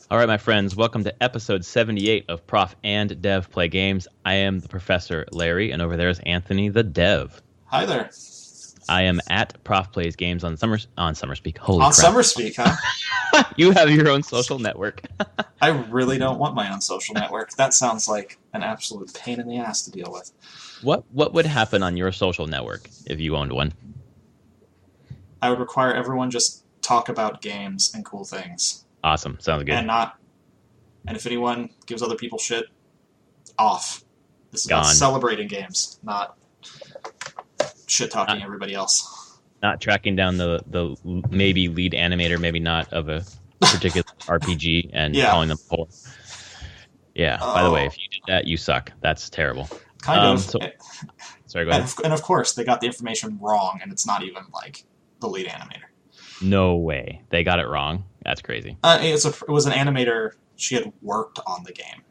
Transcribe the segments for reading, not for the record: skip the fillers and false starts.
All right, my friends, welcome to episode 78 of Prof and Dev Play Games. I am the Professor Larry, and over there is Anthony, the Dev. Hi there. I am at Prof Plays Games on SummerSpeak. Holy On crap. SummerSpeak, huh? You have your own social network. I really don't want my own social network. That sounds like an absolute pain in the ass to deal with. What would happen on your social network if you owned one? I would require everyone just talk about games and cool things. Awesome. Sounds good. And if anyone gives other people shit, off. This is Gone. about celebrating games, not shit talking everybody else. Not tracking down the maybe lead animator, maybe not, of a particular RPG and calling them poor. Yeah. By the way, if you did that, you suck. That's terrible. Kind of. Sorry, go ahead. And of course, they got the information wrong, and it's not even like the lead animator. No way. They got it wrong. That's crazy. It was an animator. She had worked on the game.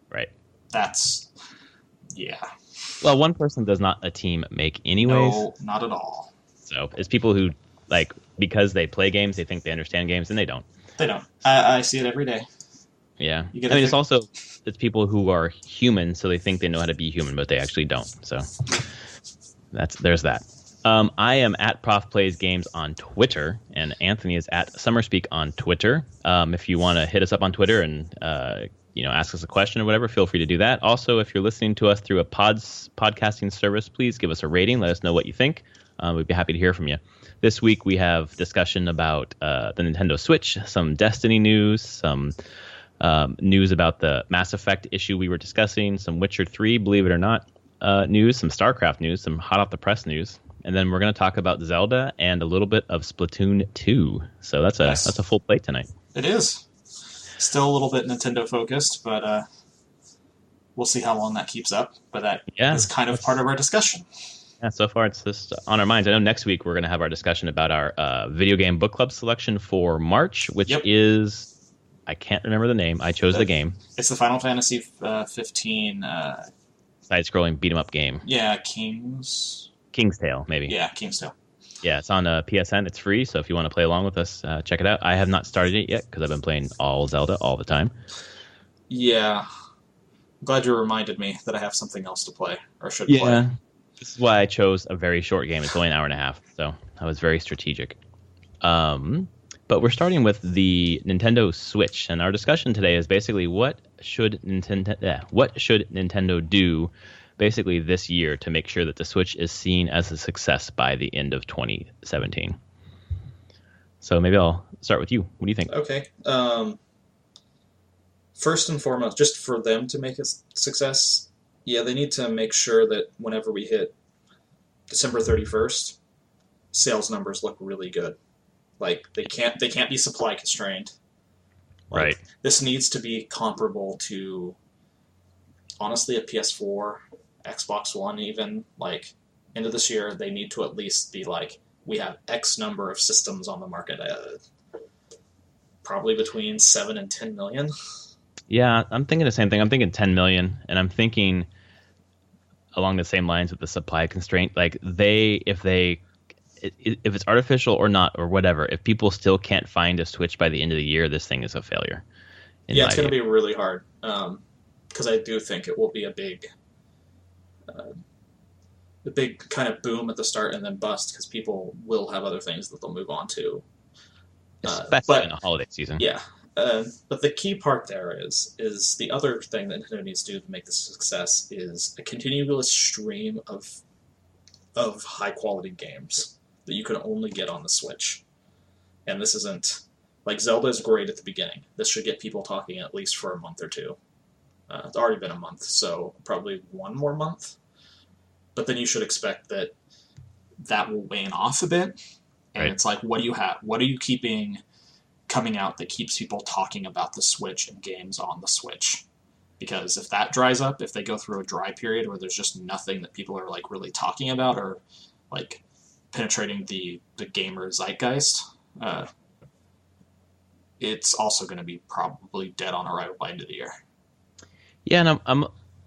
Right. Yeah. Well, one person does not a team make anyways. No, not at all. So it's people who, like, because they play games, they think they understand games, and they don't. They don't. I see it every day. Yeah. It's people who are human, so they think they know how to be human, but they actually don't. So there's that. I am at Prof Plays Games on Twitter, and Anthony is at SummerSpeak on Twitter. If you want to hit us up on Twitter and ask us a question or whatever, feel free to do that. Also, if you're listening to us through a podcasting service, please give us a rating. Let us know what you think. We'd be happy to hear from you. This week we have discussion about the Nintendo Switch, some Destiny news, some news about the Mass Effect issue we were discussing, some Witcher 3, believe it or not, news, some Starcraft news, some hot off the press news. And then we're going to talk about Zelda and a little bit of Splatoon 2. So that's a full plate tonight. It is. Still a little bit Nintendo focused, but we'll see how long that keeps up. But that is kind of part of our discussion. Yeah, so far it's just on our minds. I know next week we're going to have our discussion about our video game book club selection for March, which is, I can't remember the name. I chose the game. It's the Final Fantasy 15 side-scrolling beat-em-up game. Yeah, King's Tale, maybe. Yeah, King's Tale. Yeah, it's on PSN. It's free, so if you want to play along with us, check it out. I have not started it yet because I've been playing all Zelda all the time. Yeah. I'm glad you reminded me that I have something else to play, or should play. Yeah, this is why I chose a very short game. It's only an hour and a half, so I was very strategic. But we're starting with the Nintendo Switch, and our discussion today is basically what should Nintendo do basically this year to make sure that the Switch is seen as a success by the end of 2017. So maybe I'll start with you. What do you think? Okay. First and foremost, just for them to make a success, they need to make sure that whenever we hit December 31st, sales numbers look really good. Like they can't be supply constrained. Right. This needs to be comparable to, honestly, a PS4, Xbox One, even like end of this year. They need to at least be like, we have X number of systems on the market. Probably between 7 and 10 million. Yeah, I'm thinking the same thing. I'm thinking 10 million, and I'm thinking along the same lines with the supply constraint. Like if it's artificial or not or whatever, if people still can't find a Switch by the end of the year, this thing is a failure. Yeah, it's going to be really hard because I do think it will be a big kind of boom at the start and then bust because people will have other things that they'll move on to. Especially in the holiday season. Yeah. But the key part there is the other thing that Nintendo needs to do to make this a success is a continuous stream of high-quality games that you can only get on the Switch. And this isn't... Like, Zelda is great at the beginning. This should get people talking at least for a month or two. It's already been a month, so probably one more month. But then you should expect that will wane off a bit. And It's like, what do you have? What are you keeping coming out that keeps people talking about the Switch and games on the Switch? Because if that dries up, if they go through a dry period where there's just nothing that people are like really talking about or like penetrating the gamer zeitgeist, it's also going to be probably dead on arrival by end of the year. Yeah, and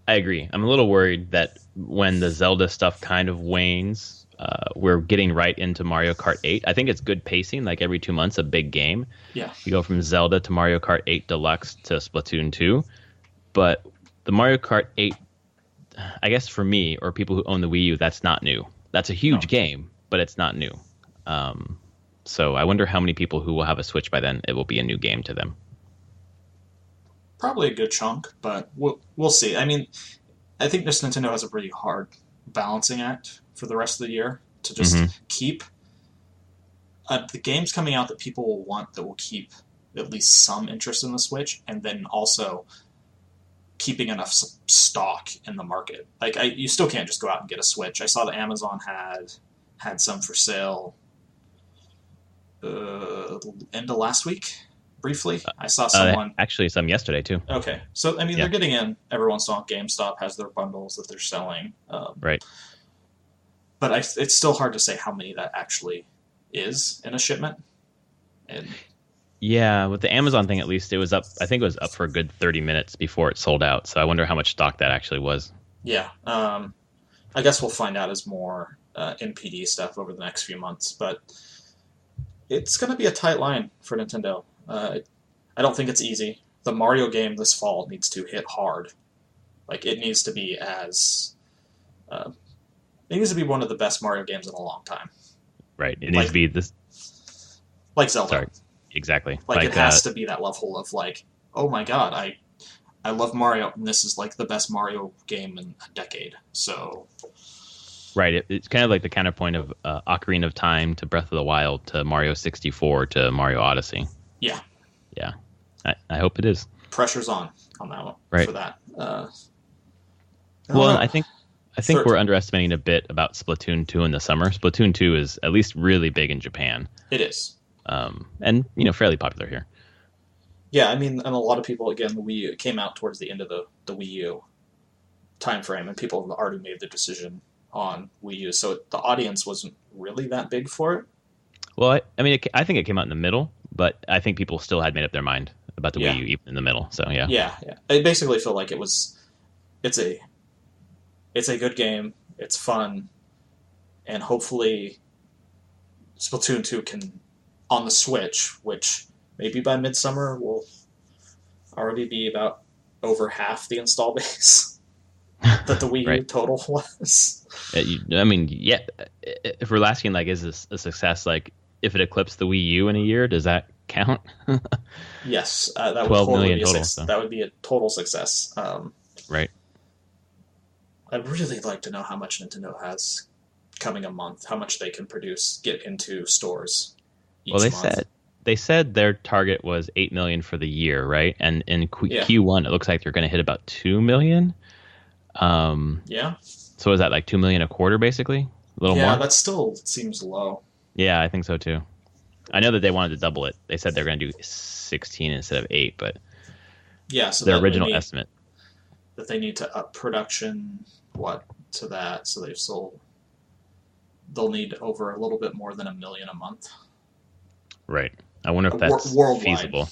I agree. I'm a little worried that when the Zelda stuff kind of wanes, we're getting right into Mario Kart 8. I think it's good pacing. Like every 2 months, a big game. Yeah. You go from Zelda to Mario Kart 8 Deluxe to Splatoon 2. But the Mario Kart 8, I guess for me or people who own the Wii U, that's not new. That's a huge game, but it's not new. So I wonder how many people who will have a Switch by then, it will be a new game to them. Probably a good chunk, but we'll see. I mean, I think this Nintendo has a pretty hard balancing act for the rest of the year to just keep the games coming out that people will want, that will keep at least some interest in the Switch, and then also keeping enough stock in the market. Like, you still can't just go out and get a Switch. I saw that Amazon had some for sale end of last week. Briefly, I saw someone actually some yesterday too. Okay, so I mean, they're getting in every once in a while. GameStop has their bundles that they're selling, right? But it's still hard to say how many that actually is in a shipment. And yeah, with the Amazon thing, at least it was up. I think it was up for a good 30 minutes before it sold out. So I wonder how much stock that actually was. Yeah, I guess we'll find out as more NPD stuff over the next few months. But it's going to be a tight line for Nintendo. I don't think it's easy. The Mario game this fall needs to hit hard. Like, it needs to be it needs to be one of the best Mario games in a long time. Right. It needs to be this. Like Zelda. Sorry. Exactly. Like it has to be that level of like, oh my god, I love Mario, and this is like the best Mario game in a decade. So. Right. It's kind of like the counterpoint of Ocarina of Time to Breath of the Wild to Mario 64 to Mario Odyssey. Yeah. Yeah. I hope it is. Pressure's on that one. Right. For that. Well, I think we're underestimating a bit about Splatoon 2 in the summer. Splatoon 2 is at least really big in Japan. It is. And, fairly popular here. Yeah, I mean, and a lot of people, again, the Wii U came out towards the end of the Wii U timeframe, and people have already made the decision on Wii U, so the audience wasn't really that big for it. Well, I think it came out in the middle, but I think people still had made up their mind about the Wii U even in the middle. So yeah. Yeah. I basically feel like it's a good game. It's fun, and hopefully, Splatoon 2 can on the Switch, which maybe by midsummer will already be about over half the install base that the Wii U total was. If we're asking, like, is this a success? Like, if it eclipsed the Wii U in a year, does that count? Yes, that would 12 totally million be total. So. That would be a total success. Right. I'd really like to know how much Nintendo has coming a month, how much they can get into stores each month. They said their target was 8 million for the year, right? And in Q1, it looks like they're going to hit about 2 million. Yeah. So is that like 2 million a quarter, basically? A little more? Yeah, that still seems low. Yeah, I think so too. I know that they wanted to double it. They said they're going to do 16 instead of 8, but yeah, so their original estimate. That they need to up production, to that, so they'll need over a little bit more than 1 million a month. Right. I wonder if that's feasible.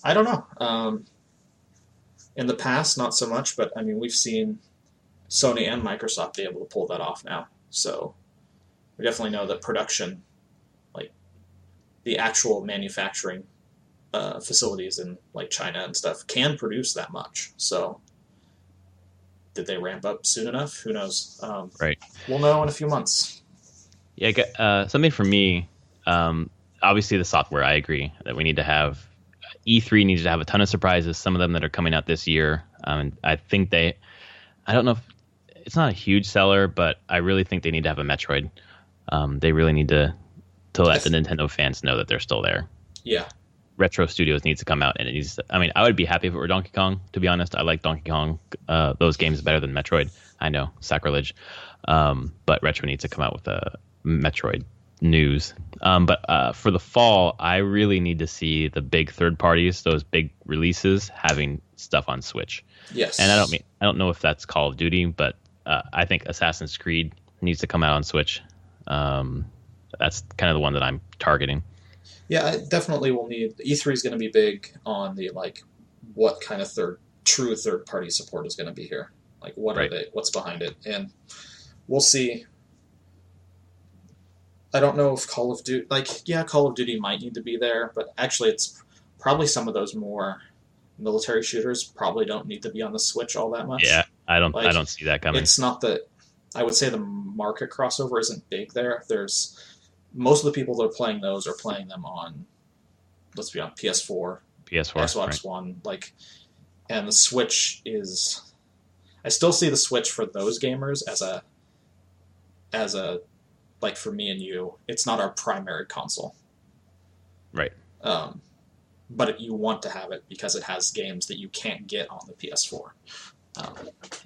I don't know. In the past, not so much, but I mean, we've seen Sony and Microsoft be able to pull that off now. So we definitely know that production, like the actual manufacturing facilities in like China and stuff, can produce that much. So did they ramp up soon enough? Who knows? Right. We'll know in a few months. Yeah, something for me. Obviously, the software. I agree that we need to have. E3 needs to have a ton of surprises. Some of them that are coming out this year. I think I don't know if it's not a huge seller, but I really think they need to have a Metroid. They really need to let the Nintendo fans know that they're still there. Yeah. Retro Studios needs to come out, and it needs to, I would be happy if it were Donkey Kong, to be honest. I like Donkey Kong, those games better than Metroid. I know, sacrilege. But Retro needs to come out with a Metroid news. But for the fall, I really need to see the big third parties, those big releases, having stuff on Switch. Yes. And I don't know if that's Call of Duty, but I think Assassin's Creed needs to come out on Switch. That's kind of the one that I'm targeting. Yeah, I definitely will need. E3 is going to be big on the what kind of true third party support is going to be here. Like, what are they? What's behind it? And we'll see. I don't know if Call of Duty, Call of Duty might need to be there, but actually, it's probably some of those more military shooters probably don't need to be on the Switch all that Yeah, much. I don't see that coming. It's not that. I would say the market crossover isn't big there. There's most of the people that are playing those are playing them on, let's be honest, PS4, Xbox right. One, and the Switch is. I still see the Switch for those gamers as a like for me and you, it's not our primary console. Right. But you want to have it because it has games that you can't get on the PS4.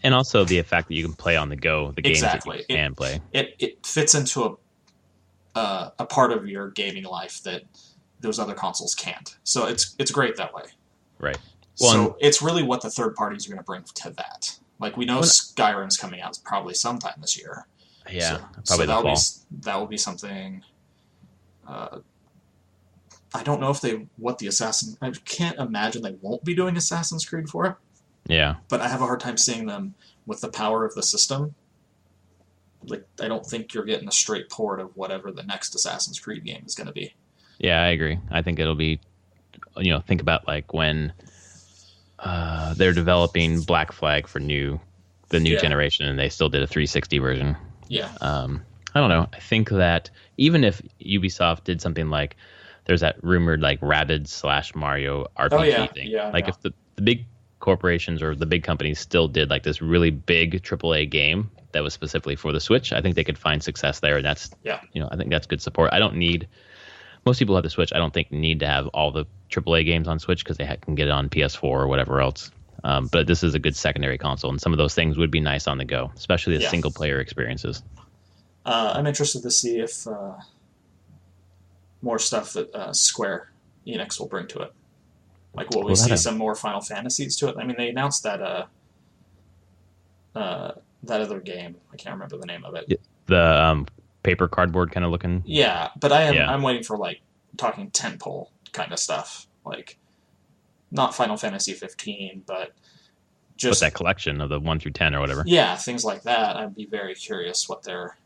And also the fact that you can play on the go, the games exactly. that you can play. It fits into a part of your gaming life that those other consoles can't. So it's great that way. Right. Well, so it's really what the third parties are going to bring to that. We know Skyrim's coming out probably sometime this year. Yeah, probably the fall. That will be something. I don't know if I can't imagine they won't be doing Assassin's Creed for it. Yeah. But I have a hard time seeing them with the power of the system. I don't think you're getting a straight port of whatever the next Assassin's Creed game is going to be. Yeah, I agree. I think it'll be, think about when they're developing Black Flag for the new generation, and they still did a 360 version. Yeah. I don't know. I think that even if Ubisoft did something like, there's that rumored Rabbids / Mario RPG thing. Yeah, if the big corporations or the big companies still did this really big AAA game that was specifically for the Switch, I think they could find success there. And that's, I think that's good support. Most people who have the Switch, I don't think need to have all the AAA games on Switch because they can get it on PS4 or whatever else. But this is a good secondary console, and some of those things would be nice on the go, especially the single player experiences. I'm interested to see if more stuff that Square Enix will bring to it. Will we see some more Final Fantasies to it? I mean, they announced that that other game. I can't remember the name of it. The paper cardboard kind of looking. Yeah, but I'm waiting for talking tentpole kind of stuff. Not Final Fantasy 15, but just that collection of the 1 through 10 or whatever. Yeah, things like that. I'd be very curious what they're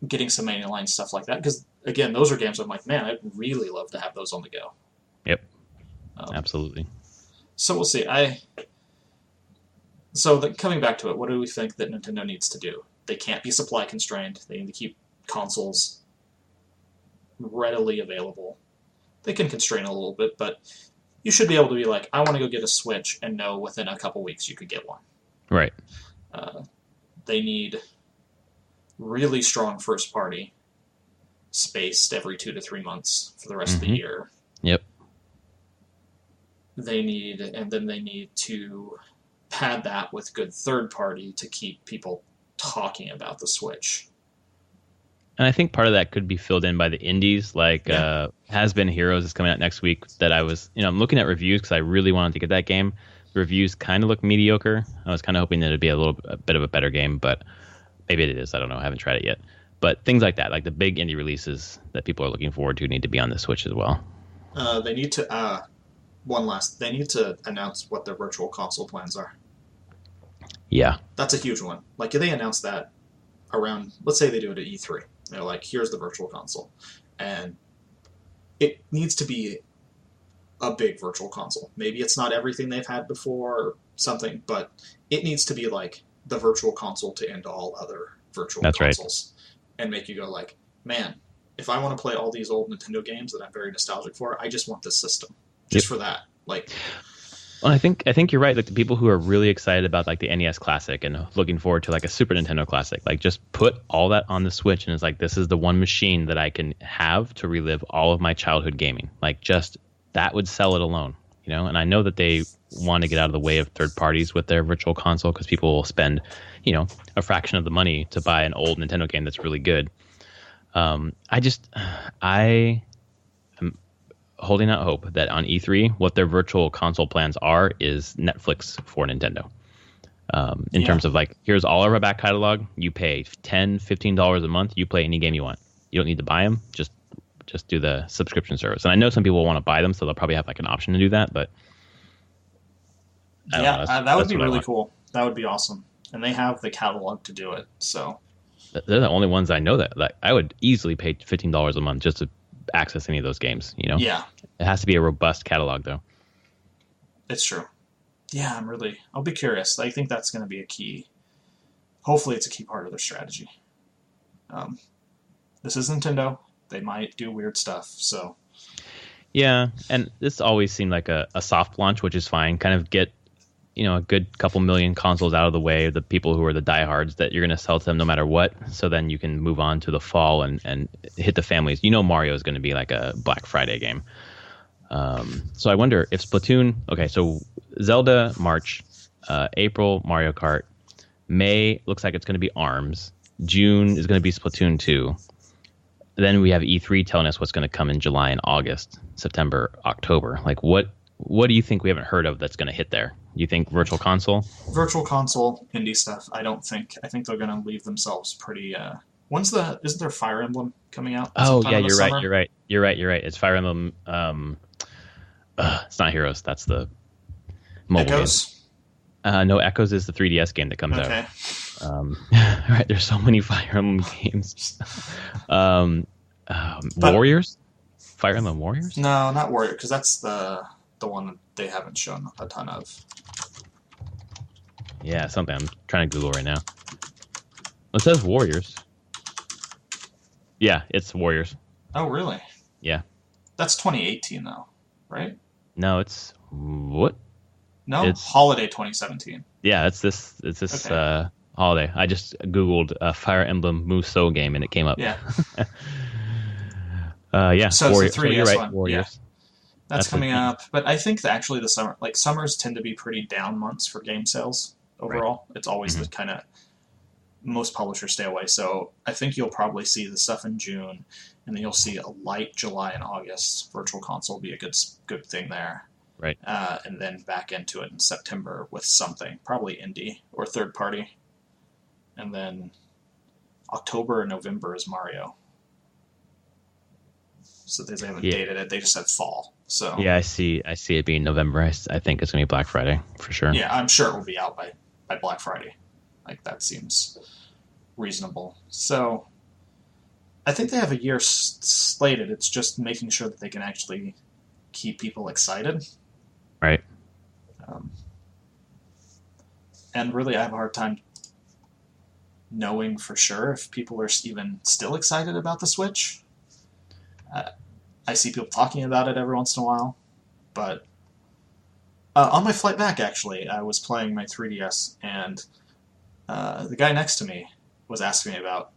getting some mainline stuff like that, because again, those are games I'm man, I'd really love to have those on the go. Yep. Absolutely. So we'll see. Coming back to it, what do we think that Nintendo needs to do? They can't be supply constrained. They need to keep consoles readily available. They can constrain a little bit, but you should be able to be I want to go get a Switch and know within a couple weeks you could get one. Right. They need really strong first party spaced every 2 to 3 months for the rest of the year. Yep. They need to pad that with good third party to keep people talking about the Switch. And I think part of that could be filled in by the indies, Has Been Heroes is coming out next week. That I was, I'm looking at reviews because I really wanted to get that game. The reviews kind of look mediocre. I was kind of hoping that it'd be a bit of a better game, but maybe it is. I don't know. I haven't tried it yet. But things like that, the big indie releases that people are looking forward to, need to be on the Switch as well. They need to they need to announce what their virtual console plans are. Yeah. That's a huge one. They announced that around, let's say they do it at E3. They're here's the virtual console. And it needs to be a big virtual console. Maybe it's not everything they've had before or something, but it needs to be the virtual console to end all other virtual consoles. Right. And make you go man, if I want to play all these old Nintendo games that I'm very nostalgic for, I just want this system. Just for that. Well, I think you're right. The people who are really excited about the NES Classic and looking forward to a Super Nintendo Classic, just put all that on the Switch, and it's this is the one machine that I can have to relive all of my childhood gaming. Just that would sell it alone, And I know that they want to get out of the way of third parties with their virtual console because people will spend, a fraction of the money to buy an old Nintendo game that's really good. I am holding out hope that on E3, what their virtual console plans are is Netflix for Nintendo. In terms of here's all of our back catalog. You pay $10, $15 a month. You play any game you want. You don't need to buy them. Just do the subscription service. And I know some people want to buy them, so they'll probably have an option to do that. But that would be really cool. That would be awesome. And they have the catalog to do it. So They're the only ones I know that like I would easily pay $15 a month just to access any of those games. Yeah, it has to be a robust catalog though. it's true. Yeah, I'll be curious. I think that's going to be a key. Hopefully, it's a key part of their strategy. This is Nintendo. They might do weird stuff. So. Yeah, and this always seemed like a soft launch, which is fine. Kind of get a good couple million consoles out of the way, the people who are the diehards that you're going to sell to them no matter what. So then you can move on to the fall and hit the families. Mario is going to be like a Black Friday game. So I wonder if Splatoon. Okay, so Zelda March, April Mario Kart, May looks like it's going to be ARMS. June is going to be Splatoon 2. Then we have E3 telling us what's going to come in July and August, September, October. Like what do you think we haven't heard of that's going to hit there? You think Virtual Console? Virtual Console, indie stuff. I think they're going to leave themselves pretty. Isn't there Fire Emblem coming out? Oh yeah, you're right. You're right. It's Fire Emblem. It's not Heroes. That's the mobile Echoes? Game. No, Echoes is the 3DS game that comes out. Right, there's so many Fire Emblem games. Warriors? Fire Emblem Warriors? No, not Warrior, because that's the one that they haven't shown a ton of. Yeah, something I'm trying to Google right now. It says Warriors. Yeah, it's Warriors. Oh, really? Yeah. That's 2018, though, right? No, it's what? No, it's Holiday 2017. Yeah, it's this okay. Holiday. I just Googled Fire Emblem Musou game and it came up. Yeah. Yeah. So it's the 3DS one. Warriors. Yeah. That's coming up. But I think that actually the summer, like summers tend to be pretty down months for game sales overall. Right. It's always the kind of most publishers stay away. So I think you'll probably see the stuff in June, and then you'll see a light July and August. Virtual Console will be a good thing there. Right. And then back into it in September with something, probably indie or third party. And then October and November is Mario. So they haven't dated it. They just said fall. So yeah, I see it being November. I think it's gonna be Black Friday for sure. Yeah, I'm sure it will be out by Black Friday. Like that seems reasonable. So I think they have a year slated. It's just making sure that they can actually keep people excited. Right. And really, I have a hard time knowing for sure if people are even still excited about the Switch. I see people talking about it every once in a while, but on my flight back, actually, I was playing my 3DS, and the guy next to me was asking me about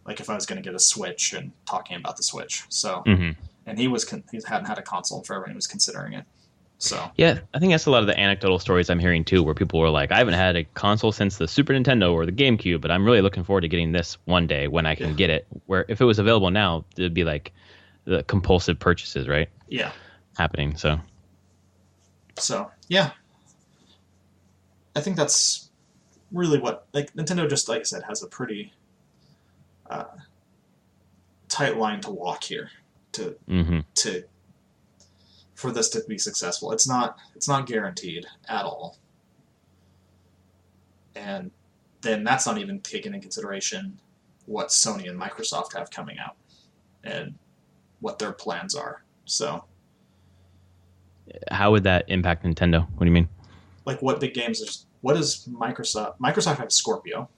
like if I was going to get a Switch and talking about the Switch. So, and he hadn't had a console in forever, and he was considering it. So yeah, I think that's a lot of the anecdotal stories I'm hearing too, where people were like, I haven't had a console since the Super Nintendo or the GameCube, but I'm really looking forward to getting this one day when I can get it. Where if it was available now, it'd be like the compulsive purchases, right? Yeah. Happening. So yeah, I think that's really what, like, Nintendo, just like I said, has a pretty tight line to walk here to for this to be successful. It's not guaranteed at all. And then that's not even taking into consideration what Sony and Microsoft have coming out and what their plans are. So how would that impact Nintendo? What do you mean? Like what big games what is Microsoft? Microsoft have Scorpio.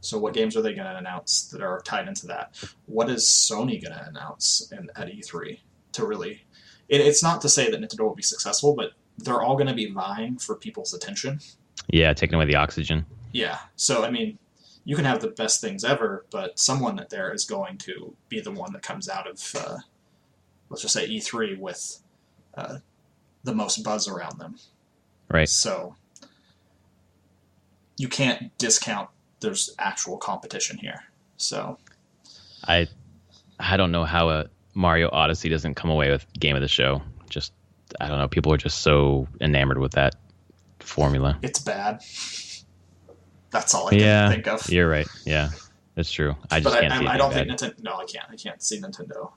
So what games are they going to announce that are tied into that? What is Sony going to announce at E3 to really... It's not to say that Nintendo will be successful, but they're all going to be vying for people's attention. Yeah, taking away the oxygen. Yeah. So, I mean, you can have the best things ever, but someone there is going to be the one that comes out of, let's just say, E3 with the most buzz around them. Right. So you can't discount there's actual competition here. So I don't know how a Mario Odyssey doesn't come away with Game of the Show. Just, I don't know. People are just so enamored with that formula. It's bad. That's all I can think of. You're right. Yeah, that's true. I just can't see it. I don't think Nintendo... No, I can't. I can't see Nintendo.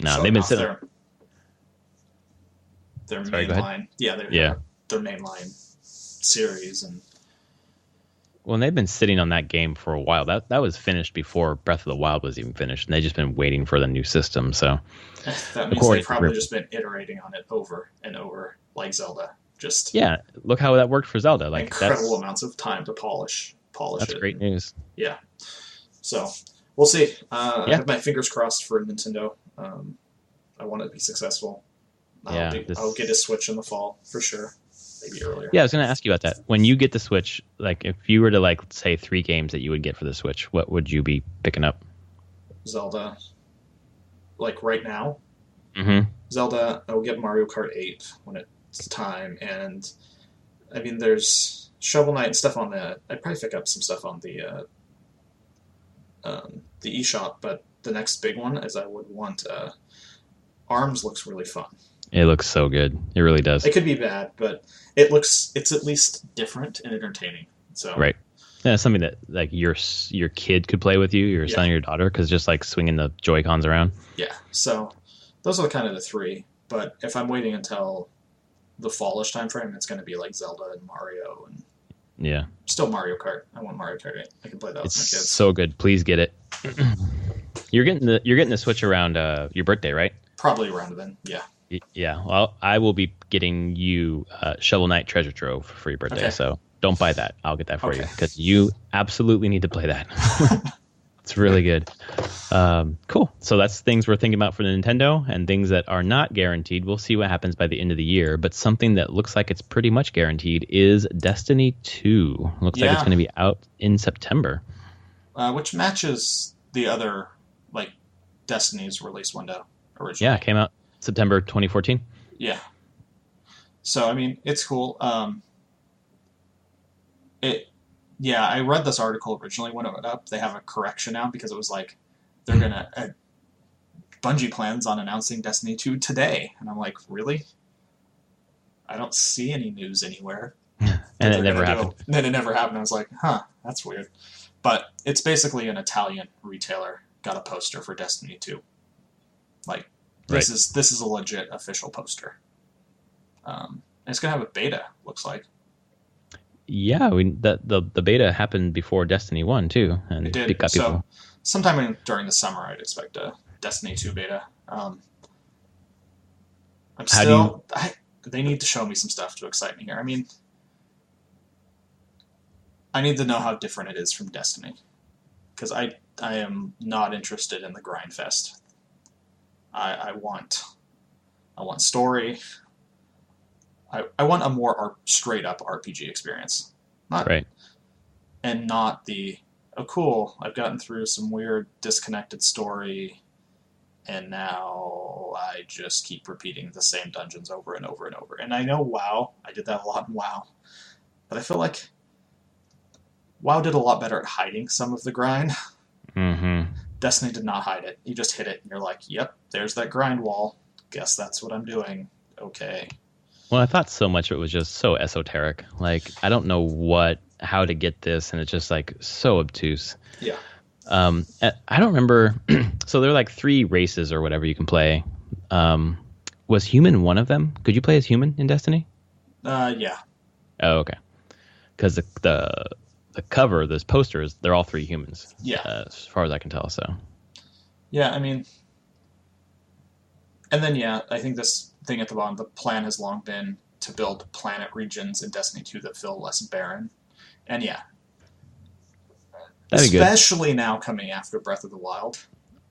No, they've been sitting... Their main line. Yeah, their main line series. And Well, they've been sitting on that game for a while. That was finished before Breath of the Wild was even finished, and they've just been waiting for the new system. So that means they've probably just been iterating on it over and over, like Zelda. Just look how that worked for Zelda. Like incredible amounts of time to polish that's it. Great news. Yeah. So we'll see. I have my fingers crossed for Nintendo. I want it to be successful. I'll get a Switch in the fall for sure. Maybe earlier. Yeah, I was going to ask you about that. When you get the Switch, like if you were to let's say 3 games that you would get for the Switch, what would you be picking up? Zelda. Like right now? Mm-hmm. Zelda, I'll get Mario Kart 8 when it's time. And I mean, there's Shovel Knight and stuff on that. I'd probably pick up some stuff on the eShop, but the next big one is I would want ARMS looks really fun. It looks so good. It really does. It could be bad, but it's at least different and entertaining. So right. Yeah, something that like your kid could play with you, your son or your daughter, because just like swinging the Joy-Cons around. Yeah. So those are kind of the 3. But if I'm waiting until the fallish time frame, it's going to be like Zelda and Mario and still Mario Kart. I want Mario Kart 8. I can play that with my kids. So good. Please get it. You're getting the Switch around your birthday, right? Probably around then. Yeah. Yeah, well, I will be getting you Shovel Knight Treasure Trove for your birthday, so don't buy that. I'll get that for you because you absolutely need to play that. It's really good. Cool. So that's things we're thinking about for the Nintendo and things that are not guaranteed. We'll see what happens by the end of the year, but something that looks like it's pretty much guaranteed is Destiny 2. Looks like it's going to be out in September. Which matches the other Destiny's release window originally. Yeah, it came out September 2014. Yeah. So I mean, it's cool. I read this article originally when it went up. They have a correction now because it was like they're gonna Bungie plans on announcing Destiny 2 today, and I'm like, really? I don't see any news anywhere. And it never happened. Then it never happened. I was like, that's weird. But it's basically an Italian retailer got a poster for Destiny 2. This is a legit official poster. It's gonna have a beta. Looks like. Yeah, the beta happened before Destiny 1 too, and it did. So sometime during the summer, I'd expect a Destiny 2 beta. They need to show me some stuff to excite me here. I mean, I need to know how different it is from Destiny, because I am not interested in the grind fest. I want story. I want a more straight up RPG experience, and not the cool. I've gotten through some weird disconnected story, and now I just keep repeating the same dungeons over and over and over. And I know WoW, I did that a lot in WoW, but I feel like WoW did a lot better at hiding some of the grind. Mm-hmm. Destiny did not hide it. You just hit it, and you're like, yep, there's that grind wall. Guess that's what I'm doing. Okay. Well, I thought so much of it was just so esoteric. Like, I don't know how to get this, and it's just like so obtuse. Yeah. I don't remember. So there are like 3 races or whatever you can play. Was human one of them? Could you play as human in Destiny? Yeah. Oh, okay. Because the cover, those posters, they're all 3 humans. Yeah. As far as I can tell, so. Yeah, I mean, and then I think this thing at the bottom, the plan has long been to build planet regions in Destiny 2 that feel less barren. And especially now coming after Breath of the Wild.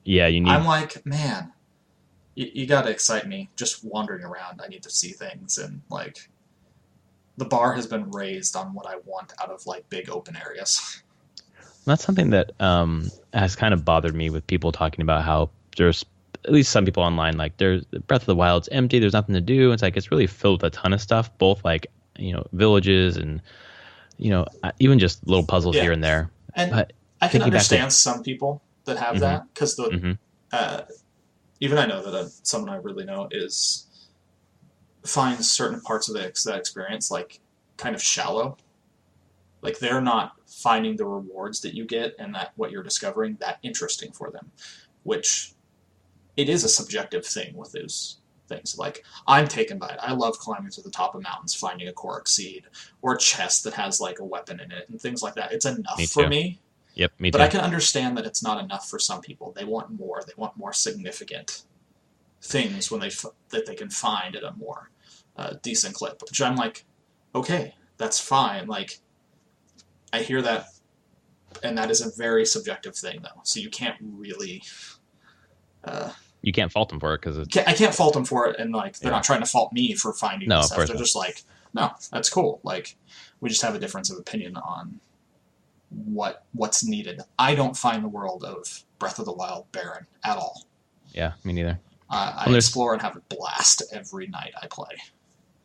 Yeah, I'm like, man, you got to excite me just wandering around. I need to see things, and the bar has been raised on what I want out of big open areas. That's something that has kind of bothered me with people talking about how there's at least some people online there's Breath of the Wild's empty. There's nothing to do. It's it's really filled with a ton of stuff, both villages and even just little puzzles here and there. And but I can understand some people that have that because even I know that someone I really know finds certain parts of that experience kind of shallow. They're not finding the rewards that you get and that what you're discovering that interesting for them, which it is a subjective thing with those things. Like, I'm taken by it. I love climbing to the top of mountains, finding a Korok seed, or a chest that has, like, a weapon in it, and things like that. It's enough for me. Yep, me too. But I can understand that it's not enough for some people. They want more. They want more significant things that they can find at a more decent clip. Which I'm like, okay, that's fine. Like, I hear that, and that is a very subjective thing, though. So you can't really... you can't fault them for it, because I can't fault them for it, and like they're not trying to fault me for finding this stuff. They're just like, no, that's cool. Like, we just have a difference of opinion on what's needed. I don't find the world of Breath of the Wild barren at all. Yeah, me neither. I explore and have a blast every night I play.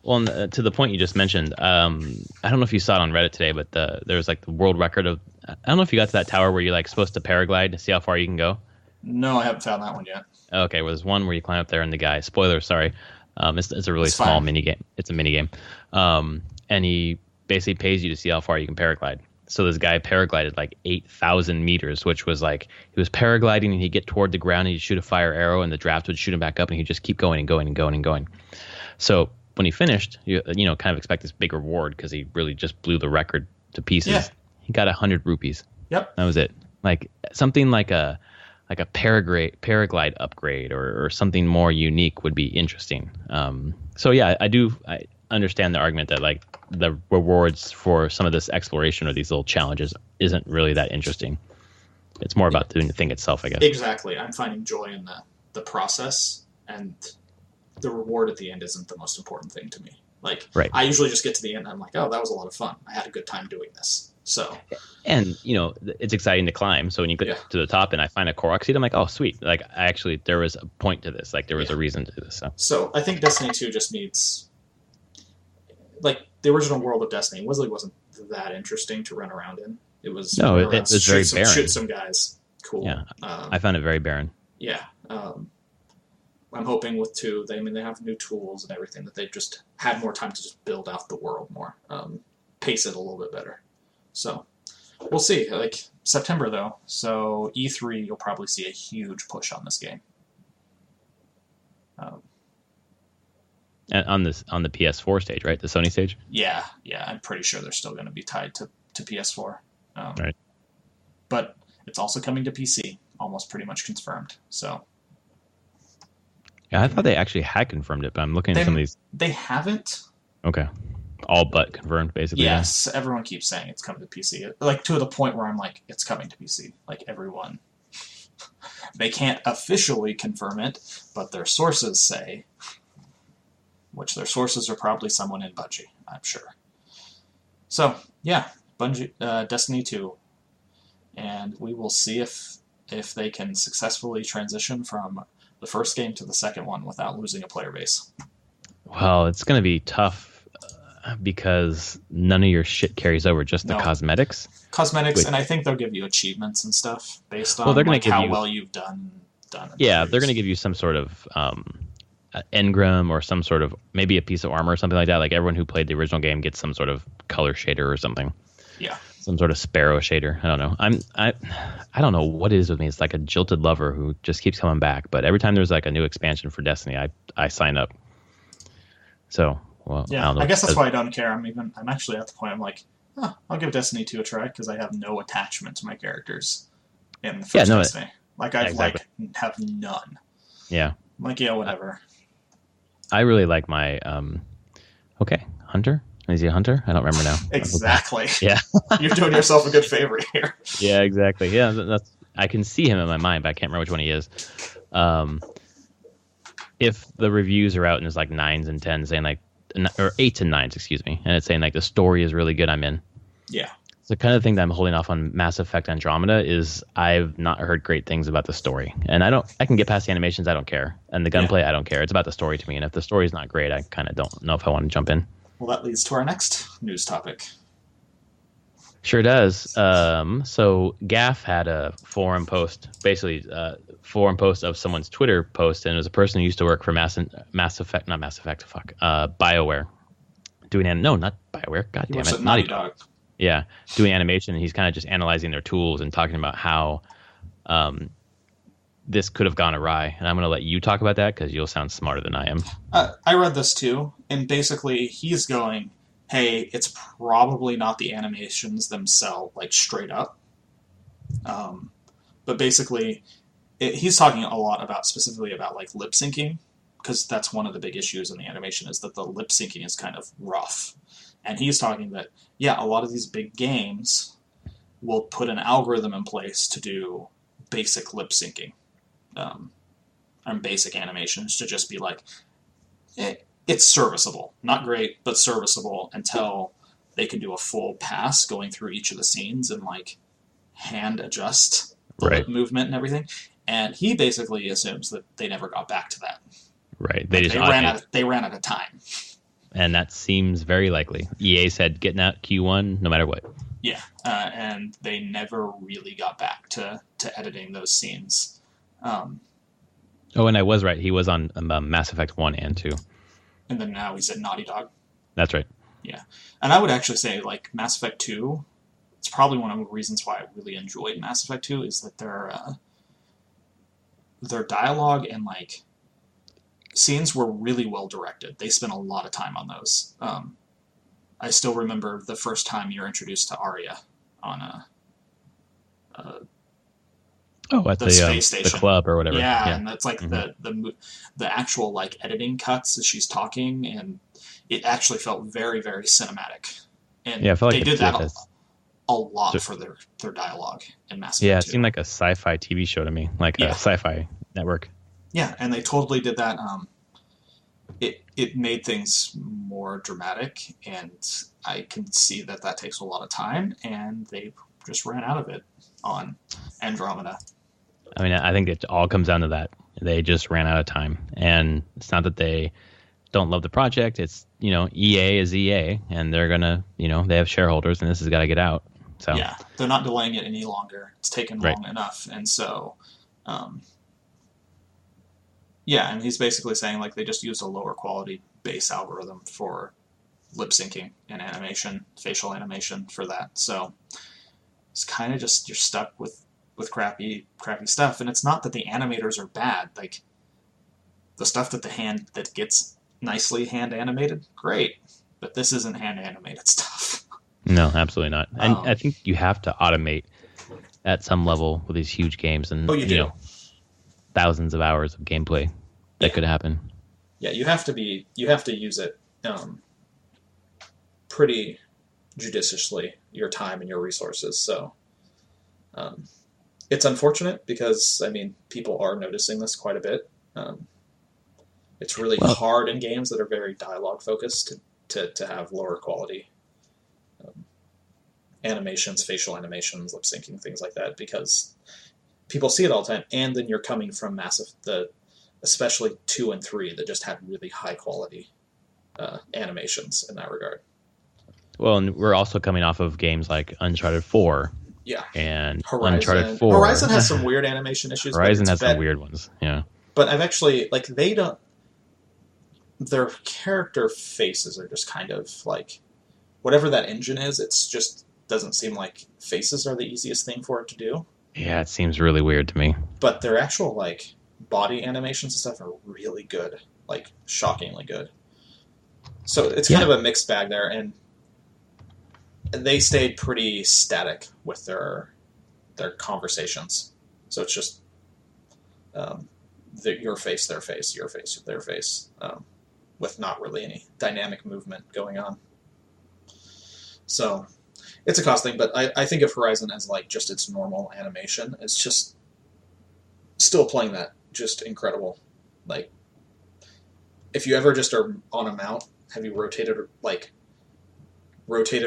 Well, and, to the point you just mentioned, I don't know if you saw it on Reddit today, but there was like the world record of, I don't know if you got to that tower where you're like supposed to paraglide to see how far you can go. No, I haven't found that one yet. Okay, well, there's one where you climb up there and the guy, spoiler, sorry, it's a really small mini game. It's a mini game, and he basically pays you to see how far you can paraglide. So this guy paraglided like 8,000 meters, which was like, he was paragliding and he'd get toward the ground and he'd shoot a fire arrow and the draft would shoot him back up and he'd just keep going and going and going and going. So when he finished, you kind of expect this big reward because he really just blew the record to pieces. Yeah. He got 100 rupees. Yep. That was it. Like something like a paraglide upgrade or something more unique would be interesting. So yeah, I understand the argument that like the rewards for some of this exploration or these little challenges isn't really that interesting. It's more about doing the thing itself, I guess. Exactly. I'm finding joy in the process, and the reward at the end isn't the most important thing to me. Like, I usually just get to the end and I'm like, oh, that was a lot of fun. I had a good time doing this. So, and it's exciting to climb. So when you get to the top and I find a Korok seed, I'm like, oh, sweet. Like, there was a point to this. Like, there was a reason to do this. So I think Destiny 2 just needs, like, the original world of Destiny wasn't that interesting to run around in. It was it was very barren. Shoot some guys. Cool. Yeah, I found it very barren. Yeah. I'm hoping with 2, they have new tools and everything, that they've just had more time to just build out the world more, pace it a little bit better. So we'll see. Like, September though, so E3 you'll probably see a huge push on this game. And on the PS4 stage, right? The Sony stage? Yeah, I'm pretty sure they're still going to be tied to PS4. Right. But it's also coming to PC, almost pretty much confirmed. So. Yeah, I thought they actually had confirmed it, but I'm looking at some of these. They haven't. Okay. All but confirmed, basically. Yes, everyone keeps saying it's coming to PC. Like, to the point where I'm like, it's coming to PC. Like, everyone. They can't officially confirm it, but their sources say, which their sources are probably someone in Bungie, I'm sure. So, yeah, Bungie, Destiny 2. And we will see if they can successfully transition from the first game to the second one without losing a player base. Well, it's going to be tough because none of your shit carries over, just the cosmetics. And I think they'll give you achievements and stuff based on how well you've done. Yeah, they're going to give you some sort of engram or some sort of, maybe a piece of armor or something like that. Like, everyone who played the original game gets some sort of color shader or something. Yeah. Some sort of sparrow shader. I don't know. I don't know what it is with me. It's like a jilted lover who just keeps coming back. But every time there's like a new expansion for Destiny, I sign up. So, well, yeah, I don't know. I guess that's why I don't care. I'm actually at the point I'm like, I'll give Destiny 2 a try because I have no attachment to my characters in the first Destiny. Have none. Yeah. I'm like, yeah, whatever. I really like my Hunter. Is he a hunter? I don't remember now. Exactly. Yeah. You're doing yourself a good favor here. Yeah, exactly. Yeah, I can see him in my mind, but I can't remember which one he is. If the reviews are out and there's like 9s and 10s saying like, or 8s and 9s, excuse me, and it's saying like the story is really good, I'm in. Yeah. The kind of thing that I'm holding off on Mass Effect Andromeda is I've not heard great things about the story. And I can get past the animations, I don't care. And the gunplay, I don't care. It's about the story to me. And if the story's not great, I kind of don't know if I want to jump in. Well, that leads to our next news topic. Sure does. So Gaff had a forum post, basically forum post of someone's Twitter post, and it was a person who used to work for BioWare. Not BioWare, god damn it. Naughty Dog. Yeah, doing animation, and he's kind of just analyzing their tools and talking about how this could have gone awry, and I'm going to let you talk about that because you'll sound smarter than I am. I read this too, and basically he's going, hey, it's probably not the animations themselves, like straight up. But basically, he's talking a lot about, specifically about like lip syncing, because that's one of the big issues in the animation is that the lip syncing is kind of rough. And he's talking that, yeah, a lot of these big games will put an algorithm in place to do basic lip syncing. And basic animations to just be like, it's serviceable. Not great, but serviceable until they can do a full pass going through each of the scenes and like hand adjust the lip movement and everything. And he basically assumes that they never got back to that. Right. They ran out of time. And that seems very likely. EA said getting out Q1 no matter what. Yeah, and they never really got back to editing those scenes. And I was right. He was on Mass Effect 1 and 2. And then now he's at Naughty Dog. That's right. Yeah. And I would actually say, like, Mass Effect 2, it's probably one of the reasons why I really enjoyed Mass Effect 2 is that their dialogue and, like, scenes were really well directed. They spent a lot of time on those. I still remember the first time you're introduced to Arya on the space station, the club or whatever. Yeah, and that's like the actual like editing cuts as she's talking, and it actually felt very, very cinematic. And I felt like they did that a lot for their dialogue in Mass Effect 2. Yeah, it seemed like a sci-fi TV show to me, like a sci-fi network. Yeah, and they totally did that. It made things more dramatic, and I can see that takes a lot of time, and they just ran out of it on Andromeda. I mean, I think it all comes down to that. They just ran out of time, and it's not that they don't love the project. It's, EA is EA, and they're gonna, they have shareholders, and this has got to get out. So yeah, they're not delaying it any longer. It's taken long enough, and so. Yeah, and he's basically saying like they just used a lower quality base algorithm for lip syncing and animation, facial animation for that. So it's kind of just you're stuck with crappy stuff. And it's not that the animators are bad. Like the stuff that gets nicely hand animated, great. But this isn't hand animated stuff. No, absolutely not. And I think you have to automate at some level with these huge games, and thousands of hours of gameplay that could happen. Yeah, you have to use it pretty judiciously, your time and your resources. So it's unfortunate because people are noticing this quite a bit. It's really hard in games that are very dialogue focused to have lower quality animations, facial animations, lip syncing, things like that, because people see it all the time, and then you're coming from especially 2 and 3 that just had really high quality animations in that regard. Well, and we're also coming off of games like Uncharted 4. Yeah. And Horizon. Uncharted 4. Horizon has some weird animation issues. Horizon has some weird ones, yeah. But I've actually, their character faces are just kind of like, whatever that engine is, it's just doesn't seem like faces are the easiest thing for it to do. Yeah, it seems really weird to me. But their actual, body animations and stuff are really good. Shockingly good. So it's kind of a mixed bag there, and they stayed pretty static with their conversations. So it's just your face, their face, your face, their face, with not really any dynamic movement going on. So it's a cost thing, but I think of Horizon as just its normal animation. It's just still playing that just incredible. If you ever just are on a mount, have you rotated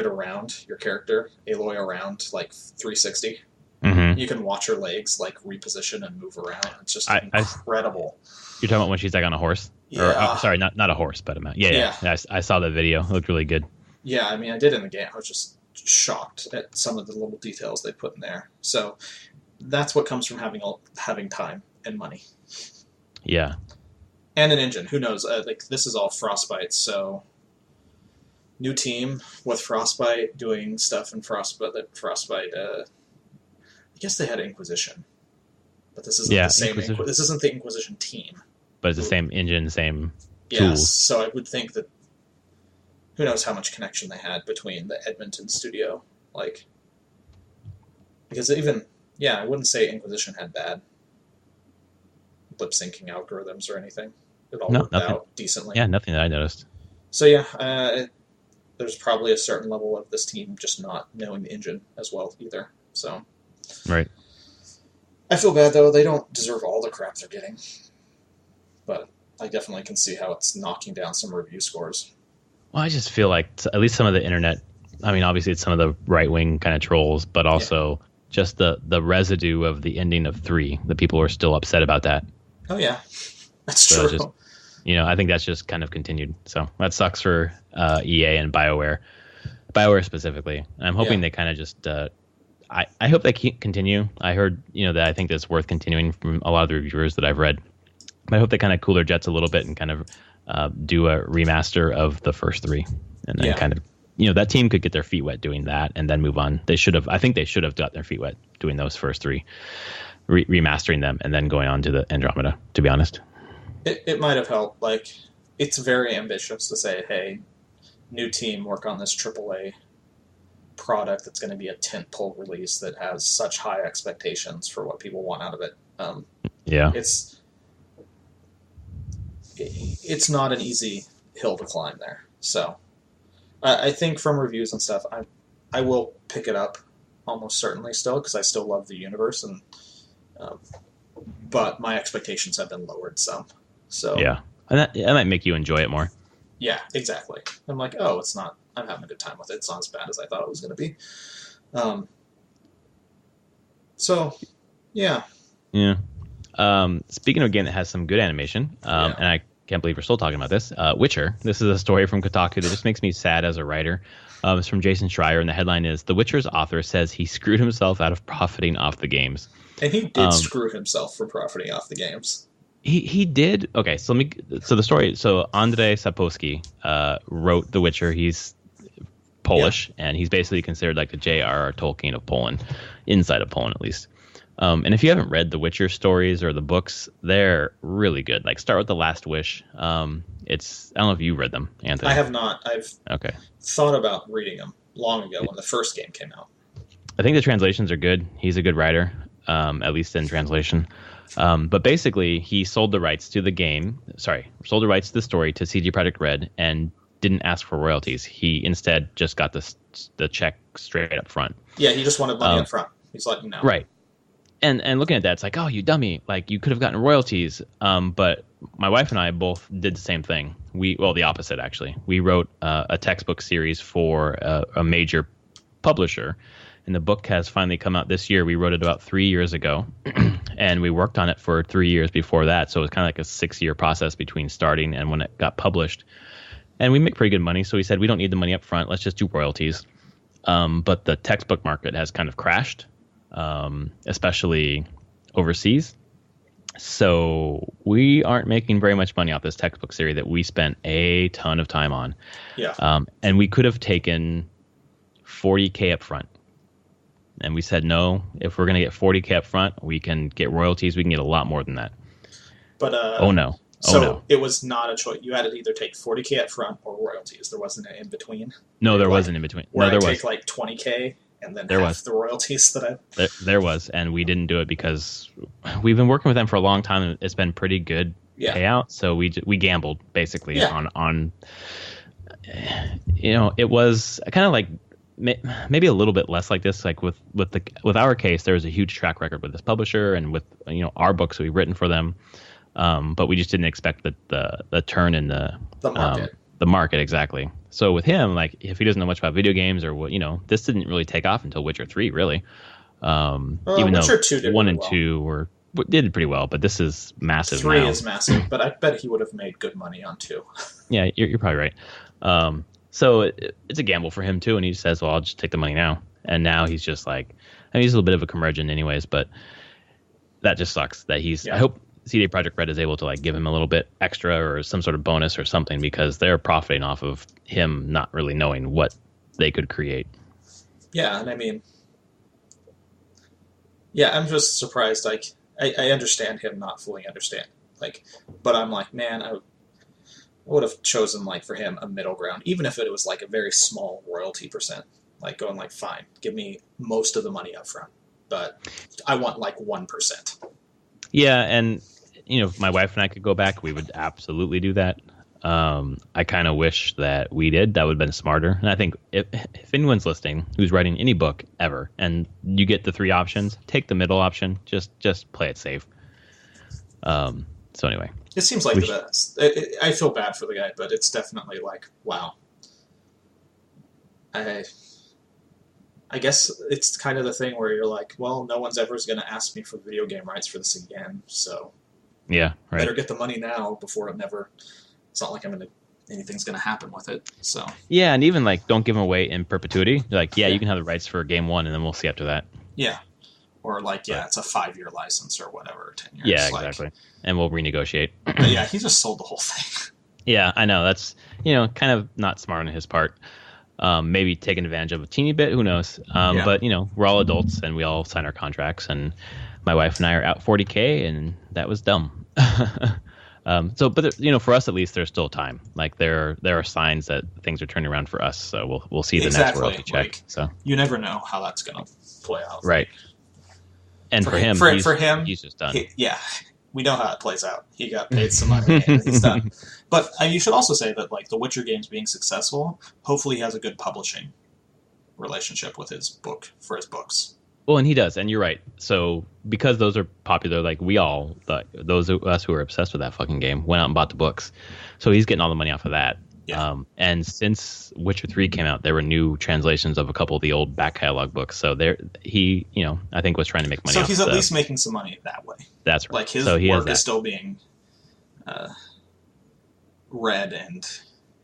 around your character, Aloy around 360? Mm-hmm. You can watch her legs reposition and move around. It's just incredible. You're talking about when she's on a horse? Yeah. Or, sorry, not a horse, but a mount. Yeah. I saw that video. It looked really good. Yeah, I did in the game. I was just shocked at some of the little details they put in there. So that's what comes from having time and money. Yeah. And an engine. Who knows? This is all Frostbite, so new team with Frostbite doing stuff in Frostbite. I guess they had Inquisition. But this isn't the same. This isn't the Inquisition team. But it's the same engine, same tools. Yes, so I would think that who knows how much connection they had between the Edmonton studio, like, because even I wouldn't say Inquisition had bad lip syncing algorithms or anything. It all worked out decently. Yeah, nothing that I noticed. So there's probably a certain level of this team just not knowing the engine as well either. So right. I feel bad though. They don't deserve all the crap they're getting, but I definitely can see how it's knocking down some review scores. Well, I just feel like at least some of the internet, I mean, obviously it's some of the right-wing kind of trolls, but also just the residue of the ending of 3. The people are still upset about that. Oh, yeah. That's true. Just, I think that's just kind of continued. So that sucks for EA and BioWare specifically. And I'm hoping they kind of just, I hope they continue. I heard, that I think that's worth continuing from a lot of the reviewers that I've read. But I hope they kind of cool their jets a little bit and kind of do a remaster of the first 3. And then kind of, that team could get their feet wet doing that and then move on. I think they should have got their feet wet doing those first 3, remastering them and then going on to the Andromeda, to be honest. It might have helped. Like, it's very ambitious to say, hey, new team, work on this AAA product that's going to be a tentpole release that has such high expectations for what people want out of it. It's not an easy hill to climb there. So I think from reviews and stuff, I will pick it up almost certainly still because I still love the universe, and but my expectations have been lowered some. So and that might make you enjoy it more. Yeah, exactly. I'm like, oh, it's not. I'm having a good time with it. It's not as bad as I thought it was going to be. Speaking of a game that has some good animation, and I can't believe we're still talking about this, Witcher. This is a story from Kotaku that just makes me sad as a writer. It's from Jason Schreier, and the headline is, "The Witcher's author says he screwed himself out of profiting off the games." And he did screw himself for profiting off the games. He did. Okay, so the story. So Andrzej Sapkowski wrote The Witcher. He's Polish, and he's basically considered like the J.R.R. Tolkien of Poland, inside of Poland at least. And if you haven't read the Witcher stories or the books, they're really good. Like, start with The Last Wish. I don't know if you read them, Anthony. I have not. I've thought about reading them long ago when the first game came out. I think the translations are good. He's a good writer, at least in translation. But basically, he sold the rights to the story to CD Projekt Red and didn't ask for royalties. He instead just got the check straight up front. Yeah, he just wanted money up front. He's like, no. Right. And looking at that, it's like, oh, you dummy. Like, you could have gotten royalties. But my wife and I both did the same thing. The opposite, actually. We wrote a textbook series for a major publisher. And the book has finally come out this year. We wrote it about 3 years ago. And we worked on it for 3 years before that. So it was kind of like a 6-year process between starting and when it got published. And we make pretty good money. So we said, we don't need the money up front. Let's just do royalties. But the textbook market has kind of crashed, especially overseas. So we aren't making very much money off this textbook series that we spent a ton of time on. Yeah. And we could have taken $40K up front. And we said, no, if we're going to get $40K up front, we can get royalties. We can get a lot more than that. But no. It was not a choice. You had to either take $40K up front or royalties. There wasn't an in between. No, there wasn't in between. Where there I was take like $20K and then there half was the royalties that I. There was, and we didn't do it because we've been working with them for a long time, and it's been pretty good payout. So we gambled basically on. It was kind of like. Maybe a little bit less like this. Like with our case, there was a huge track record with this publisher and with our books that we've written for them, but we just didn't expect the turn in the market. The market, exactly. So with him, like, if he doesn't know much about video games or what, this didn't really take off until Witcher 3, really. Even Witcher though 2 did 1 and well. 2 did pretty well, but this is massive. 3 now. is massive, but I bet he would have made good money on 2. Yeah, you're probably right. So it's a gamble for him too, and he says, well, I'll just take the money now. And now he's just like, he's a little bit of a curmudgeon anyways, but that just sucks that I hope CD Projekt Red is able to like give him a little bit extra or some sort of bonus or something, because they're profiting off of him not really knowing what they could create. Yeah, and I'm just surprised, like, I understand him not fully understand. Like, but I'm like, man, I would have chosen, like, for him, a middle ground, even if it was like a very small royalty percent. Like, going like, fine, give me most of the money up front, but I want like 1%. Yeah, and if my wife and I could go back, we would absolutely do that. I kind of wish that we did. That would have been smarter. And I think if anyone's listening who's writing any book ever, and you get the 3 options, take the middle option. Just play it safe. So anyway, it seems like the best. I feel bad for the guy, but it's definitely like, wow. I guess it's kind of the thing where you're like, well, no one's ever going to ask me for video game rights for this again, so yeah, right. Better get the money now before it never. It's not like anything's going to happen with it. So yeah, and even like don't give them away in perpetuity. Like, yeah, you can have the rights for game 1, and then we'll see after that. Yeah, or like, yeah, it's a 5-year license or whatever, 10 years. Yeah, exactly. And we'll renegotiate. But yeah, he just sold the whole thing. Yeah, I know. That's kind of not smart on his part. Maybe taking advantage of a teeny bit. Who knows? But we're all adults and we all sign our contracts. And my wife and I are out $40K, and that was dumb. But for us at least, there's still time. Like there are signs that things are turning around for us. So we'll see the next royalty check. Like, so you never know how that's gonna play out. Right. And for him, he's just done. We know how it plays out. He got paid some money and he's done. But you should also say that, like, the Witcher games being successful, hopefully he has a good publishing relationship with his books. Well, and he does, and you're right. So because those are popular, like those of us who are obsessed with that fucking game went out and bought the books. So he's getting all the money off of that. Yeah. And since Witcher 3 came out, there were new translations of a couple of the old back catalog books. So he I think was trying to make money. So he's at least making some money that way. That's right. Like his work is still being read, and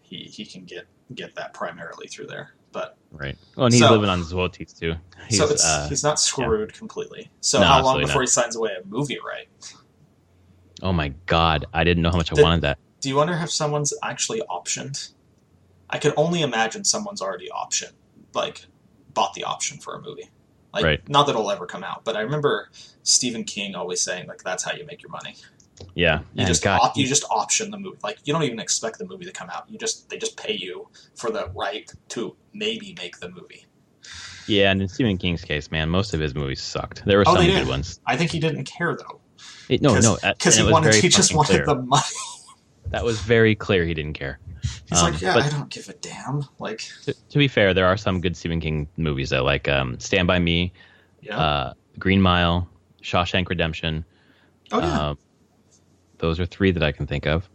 he can get that primarily through there. But right. Well, and he's living on his royalties too. He's not screwed completely. So how long before he signs away a movie right? Oh my God! I didn't know how much I wanted that. Do you wonder if someone's actually optioned? I can only imagine someone's already bought the option for a movie. Like, right. Not that it'll ever come out, but I remember Stephen King always saying, like, that's how you make your money. Yeah. You just option the movie. Like, you don't even expect the movie to come out. They just pay you for the right to maybe make the movie. Yeah, and in Stephen King's case, man, most of his movies sucked. There were some good ones. I think he didn't care, though. Because he just wanted the money. That was very clear he didn't care. He's like, I don't give a damn. Like, to be fair, there are some good Stephen King movies though, like Stand By Me, Green Mile, Shawshank Redemption. Oh yeah. Those are 3 that I can think of.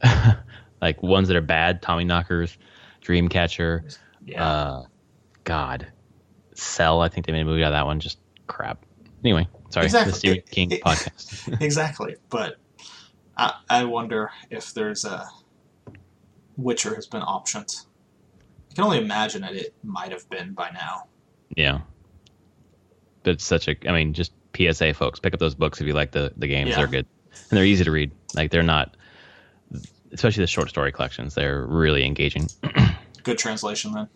Like ones that are bad: Tommyknockers, Dreamcatcher. Yeah. God, Cell. I think they made a movie out of that one. Just crap. Anyway, sorry. Exactly. The Stephen King podcast. Exactly, but I wonder if there's a Witcher has been optioned. I can only imagine that it might have been by now. Yeah. But it's just PSA, folks. Pick up those books if you like the games. Yeah. They're good. And they're easy to read. Like, they're not, especially the short story collections, they're really engaging. Good translation, then.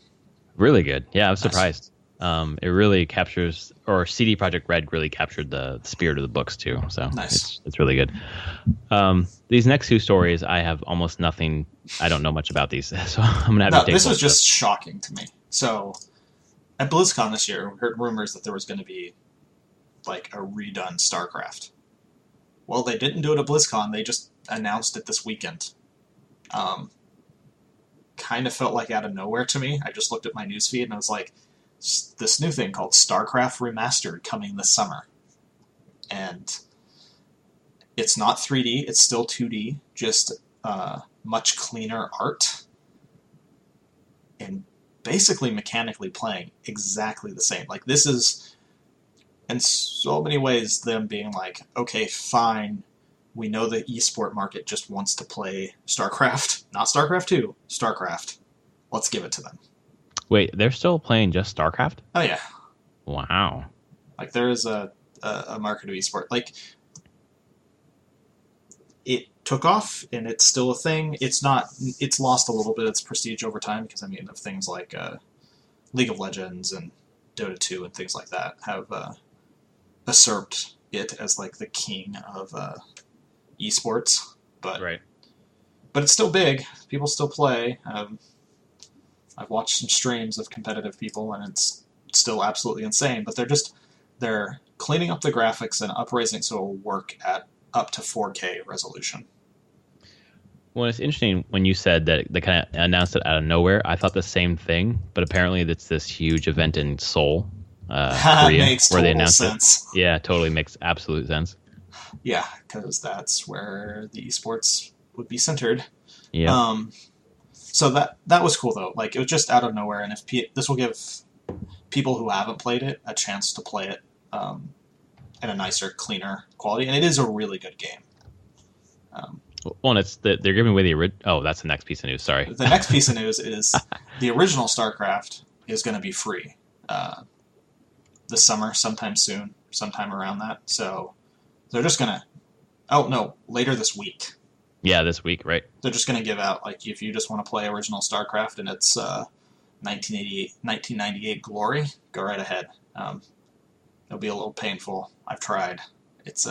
Really good. Yeah, I was surprised. It really captures, or CD Projekt Red really captured the spirit of the books too. So nice. It's really good. These next 2 stories, I have almost nothing. I don't know much about these, so I'm gonna have to take. This was just shocking to me. So at BlizzCon this year, we heard rumors that there was going to be like a redone StarCraft. Well, they didn't do it at BlizzCon. They just announced it this weekend. Kind of felt like out of nowhere to me. I just looked at my newsfeed and I was like, this new thing called Starcraft Remastered coming this summer. And it's not 3D, it's still 2D, just much cleaner art. And basically mechanically playing exactly the same. Like, this is, in so many ways, them being like, okay, fine, we know the esport market just wants to play StarCraft. Not StarCraft 2, StarCraft. Let's give it to them. Wait, they're still playing just StarCraft? Oh, yeah. Wow. Like, there is a market of esport. Like, it took off, and it's still a thing. It's lost a little bit of its prestige over time, because, of things like League of Legends and Dota 2 and things like that have usurped it as like the king of esports, but Right. but it's still big. People still play. I've watched some streams of competitive people, and it's still absolutely insane. But they're cleaning up the graphics and upraising so it'll work at up to 4K resolution. Well, it's interesting when you said that they kind of announced it out of nowhere. I thought the same thing, but apparently it's this huge event in Seoul, Korea, Makes where they total announced sense. it. Yeah, totally makes absolute sense. Yeah, because that's where the esports would be centered. Yeah. So that was cool though. Like it was just out of nowhere, and if this will give people who haven't played it a chance to play it in a nicer, cleaner quality, and it is a really good game. Well, and they're giving away the original. Oh, that's the next piece of news. Sorry. The next piece of news is the original StarCraft is going to be free this summer, sometime soon, sometime around that. So they're just going to. Oh no, later this week. Yeah, this week, right? They're just going to give out, like, if you just want to play original StarCraft and it's 1998 glory, go right ahead. It'll be a little painful. I've tried. It's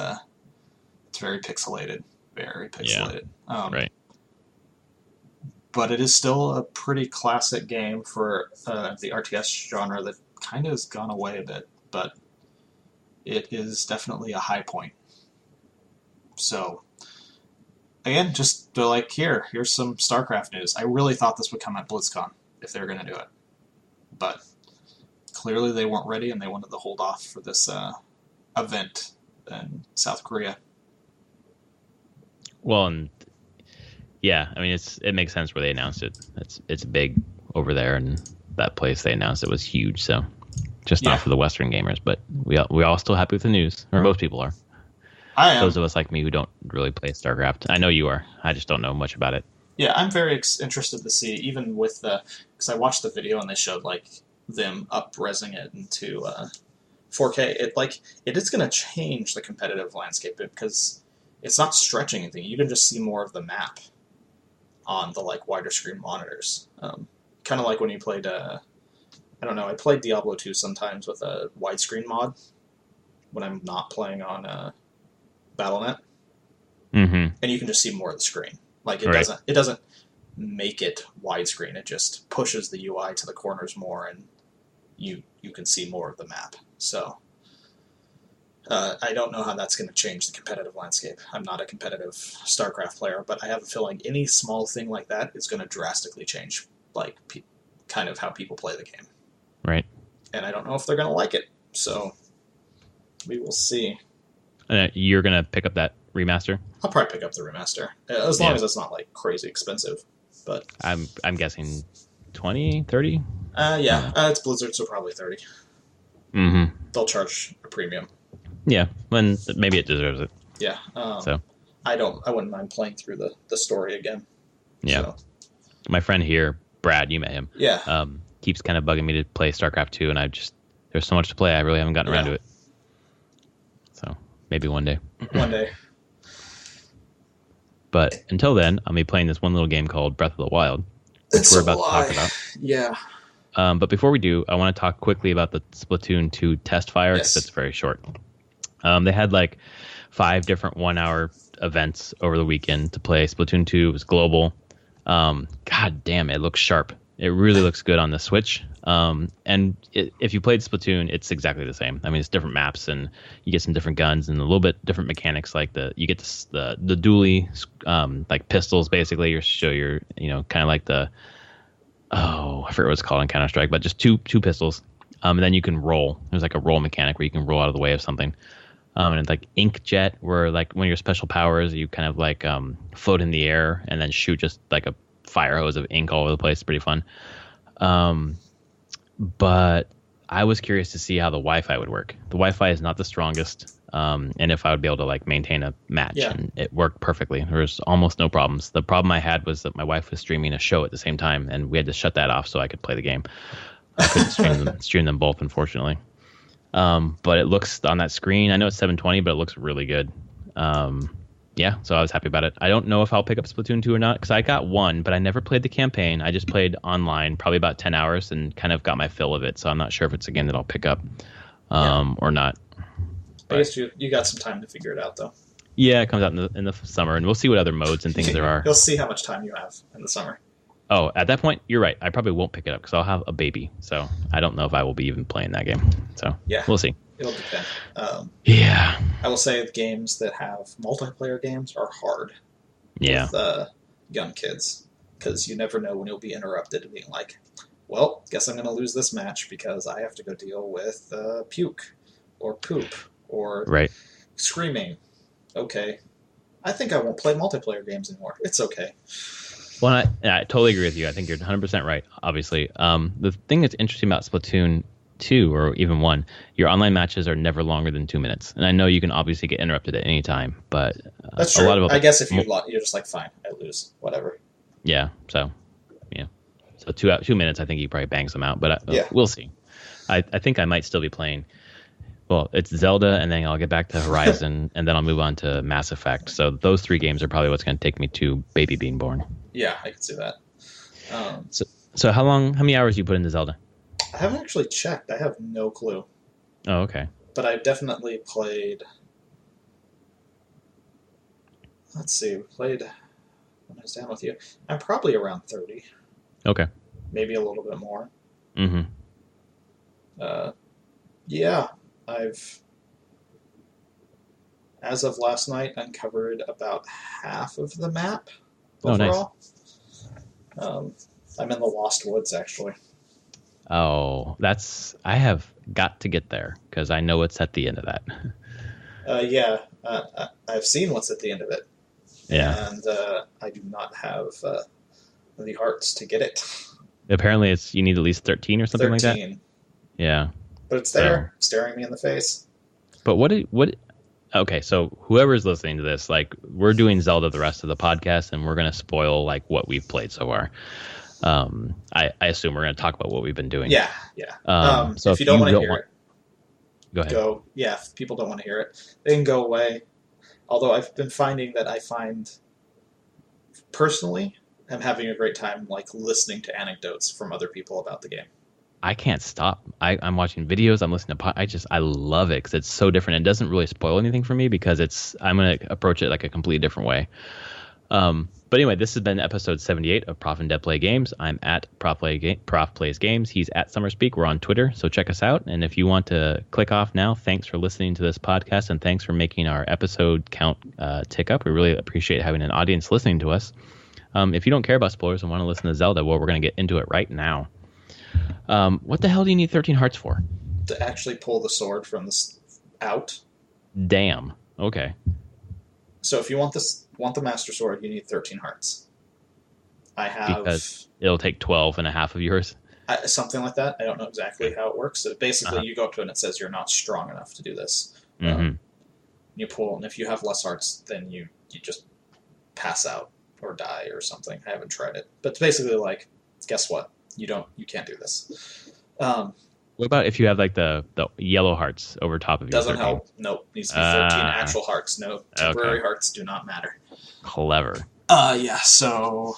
very pixelated. Very pixelated. Yeah, right. But it is still a pretty classic game for the RTS genre that kind of has gone away a bit, but it is definitely a high point. So, again, just they're like, here's some StarCraft news. I really thought this would come at BlizzCon if they were going to do it. But clearly they weren't ready and they wanted to hold off for this event in South Korea. Well, and yeah, I mean, it makes sense where they announced it. It's big over there, and that place they announced it was huge. So, just not for the Western gamers, but we all still happy with the news, or most people are. I am. Those of us like me who don't really play StarCraft. I know you are. I just don't know much about it. Yeah, I'm very interested to see, even with because I watched the video and they showed like them up-resing it into 4K. It is going to change the competitive landscape because it's not stretching anything. You can just see more of the map on the like wider screen monitors. Kind of like when you played, I don't know, I played Diablo 2 sometimes with a widescreen mod when I'm not playing on Battle.net. Mm-hmm. And you can just see more of the screen. Like Right. It doesn't make it widescreen. It just pushes the UI to the corners more, and you can see more of the map. So I don't know how that's going to change the competitive landscape. I'm not a competitive StarCraft player, but I have a feeling any small thing like that is going to drastically change, like kind of how people play the game. Right. And I don't know if they're going to like it. So we will see. You're gonna pick up that remaster? I'll probably pick up the remaster as long as it's not like crazy expensive. But I'm guessing 20, 30? It's Blizzard, so probably 30. Mm-hmm. They'll charge a premium. Yeah, when maybe it deserves it. Yeah. So I wouldn't mind playing through the story again. Yeah. So. My friend here, Brad, you met him. Yeah. Keeps kind of bugging me to play StarCraft 2, and there's so much to play, I really haven't gotten around to it. So maybe one day. One day. But until then, I'll be playing this one little game called Breath of the Wild, which we're about to talk about. Yeah. But before we do, I want to talk quickly about the Splatoon 2 test fire, because it's very short. They had like 5 different 1-hour events over the weekend to play Splatoon 2. It was global. God damn, it looks sharp. It really looks good on the Switch. If you played Splatoon, it's exactly the same. I mean, it's different maps, and you get some different guns and a little bit different mechanics. Like you get the dually, like pistols, basically. You're kind of like I forget what it's called in Counter-Strike, but just two pistols. And then you can roll. There's like a roll mechanic where you can roll out of the way of something. And it's like Inkjet, where like one of your special powers, you kind of like float in the air and then shoot just like a fire hose of ink all over the place. It's pretty fun. But I was curious to see how the Wi-Fi would work. The Wi-Fi is not the strongest, and if I would be able to like maintain a match, and it worked perfectly. There was almost no problems. The problem I had was that my wife was streaming a show at the same time, and we had to shut that off so I could play the game. I couldn't stream them both, unfortunately. But it looks on that screen. I know it's 720, but it looks really good. Yeah, so I was happy about it. I don't know if I'll pick up Splatoon 2 or not, because I got 1, but I never played the campaign. I just played online, probably about 10 hours, and kind of got my fill of it. So I'm not sure if it's a game that I'll pick up or not. I guess you got some time to figure it out, though. Yeah, it comes out in the summer, and we'll see what other modes and things there are. You'll see how much time you have in the summer. Oh, at that point, you're right. I probably won't pick it up because I'll have a baby. So I don't know if I will be even playing that game. So yeah, we'll see. It'll depend. Yeah. I will say the games that have multiplayer games are hard. Yeah. With young kids, because you never know when you'll be interrupted and being like, well, guess I'm going to lose this match because I have to go deal with puke or poop or screaming. Okay. I think I won't play multiplayer games anymore. It's okay. Well, I totally agree with you. I think you're 100% right, obviously. The thing that's interesting about Splatoon 2 or even 1, your online matches are never longer than 2 minutes. And I know you can obviously get interrupted at any time, but that's true. A lot of I guess if you're just like, fine, I lose, whatever. Yeah, so 2 minutes, I think he probably bangs them out, but we'll see. I think I might still be playing. Well, it's Zelda, and then I'll get back to Horizon, and then I'll move on to Mass Effect. So those 3 games are probably what's going to take me to baby being born. Yeah, I can see that. So how many hours you put into Zelda? I haven't actually checked. I have no clue. Oh, okay. But I've definitely played... Let's see. We played when I was down with you. I'm probably around 30. Okay. Maybe a little bit more. Mm-hmm. Yeah, I've, as of last night, uncovered about half of the map overall. Oh, nice. I'm in the Lost Woods, actually. Oh, I have got to get there, because I know it's at the end of that. I've seen what's at the end of it. Yeah. And I do not have the hearts to get it. Apparently you need at least 13 or something 13. Like that? Yeah. But it's there, staring me in the face. But what? Okay, so whoever's listening to this, like, we're doing Zelda the rest of the podcast, and we're going to spoil, like, what we've played so far. I assume we're going to talk about what we've been doing. Yeah. So if you don't want to hear it, go ahead. Yeah, if people don't want to hear it, they can go away. Although I've been finding that personally, I'm having a great time, like, listening to anecdotes from other people about the game. I can't stop. I'm watching videos. I'm listening to I love it because it's so different. It doesn't really spoil anything for me because I'm going to approach it like a completely different way. But anyway, this has been episode 78 of Prof and Deb Play Games. I'm at Prof Plays Games. He's at SummerSpeak. We're on Twitter, so check us out. And if you want to click off now, thanks for listening to this podcast, and thanks for making our episode count tick up. We really appreciate having an audience listening to us. If you don't care about spoilers and want to listen to Zelda, well, we're going to get into it right now. What the hell do you need 13 hearts for? To actually pull the sword from out. Damn. Okay. So if you want the Master Sword, you need 13 hearts. Because it'll take 12 and a half of yours? Something like that. I don't know exactly how it works. So basically, you go up to it and it says you're not strong enough to do this. You pull, and if you have less hearts, then you just pass out or die or something. I haven't tried it. But it's basically like, guess what? You can't do this. What about if you have like the yellow hearts over top of you? Doesn't help. Nope. Needs to be 13 actual hearts. No temporary hearts do not matter. Clever. Yeah, so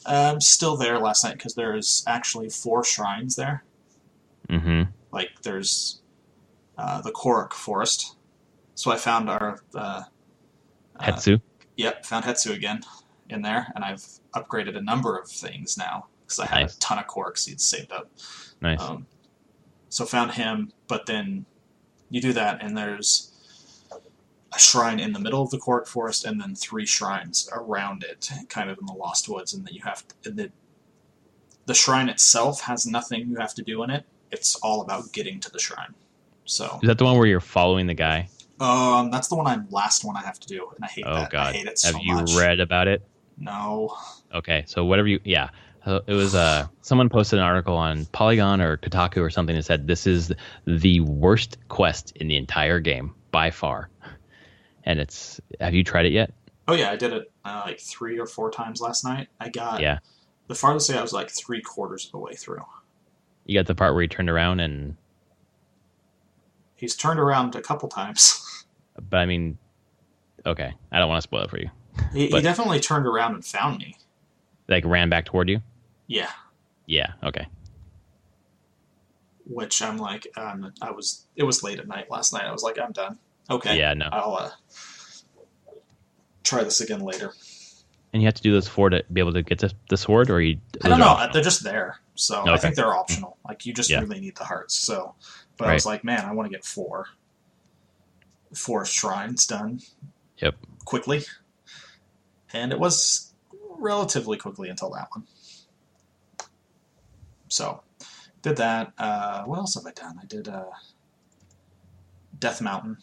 I'm still there last night because there's actually 4 shrines there. Mm-hmm. Like there's the Korok Forest. So I found our Hetsu. Yep, found Hetsu again in there, and I've upgraded a number of things now. Because I had a ton of Korok seeds saved up. Nice. So found him, but then you do that, and there's a shrine in the middle of the Korok Forest, and then 3 shrines around it, kind of in the Lost Woods, and then you have the shrine itself has nothing you have to do in it. It's all about getting to the shrine. So is that the one where you're following the guy? That's the last one I have to do, and I hate that. God. I hate it so much. Have you read about it? No. Okay, so it was someone posted an article on Polygon or Kotaku or something that said this is the worst quest in the entire game by far. And have you tried it yet? Oh yeah, I did it like 3 or 4 times last night. I got the farthest I was like 3/4 of the way through. You got the part where he turned around and he's turned around a couple times. But I mean, okay, I don't want to spoil it for you. He definitely turned around and found me. Like ran back toward you? Yeah. Yeah, okay. which I'm like, it was late at night last night. I was like, I'm done. Okay. Yeah, no. I'll try this again later. And you have to do those 4 to be able to get the sword, or you? I don't know. Optional? They're just there, so okay. I think they're optional. Like you just really need the hearts. So, but I was like, man, I want to get 4 shrines done. Yep. Quickly, and it was relatively quickly until that one. So, did that. What else have I done? I did Death Mountain.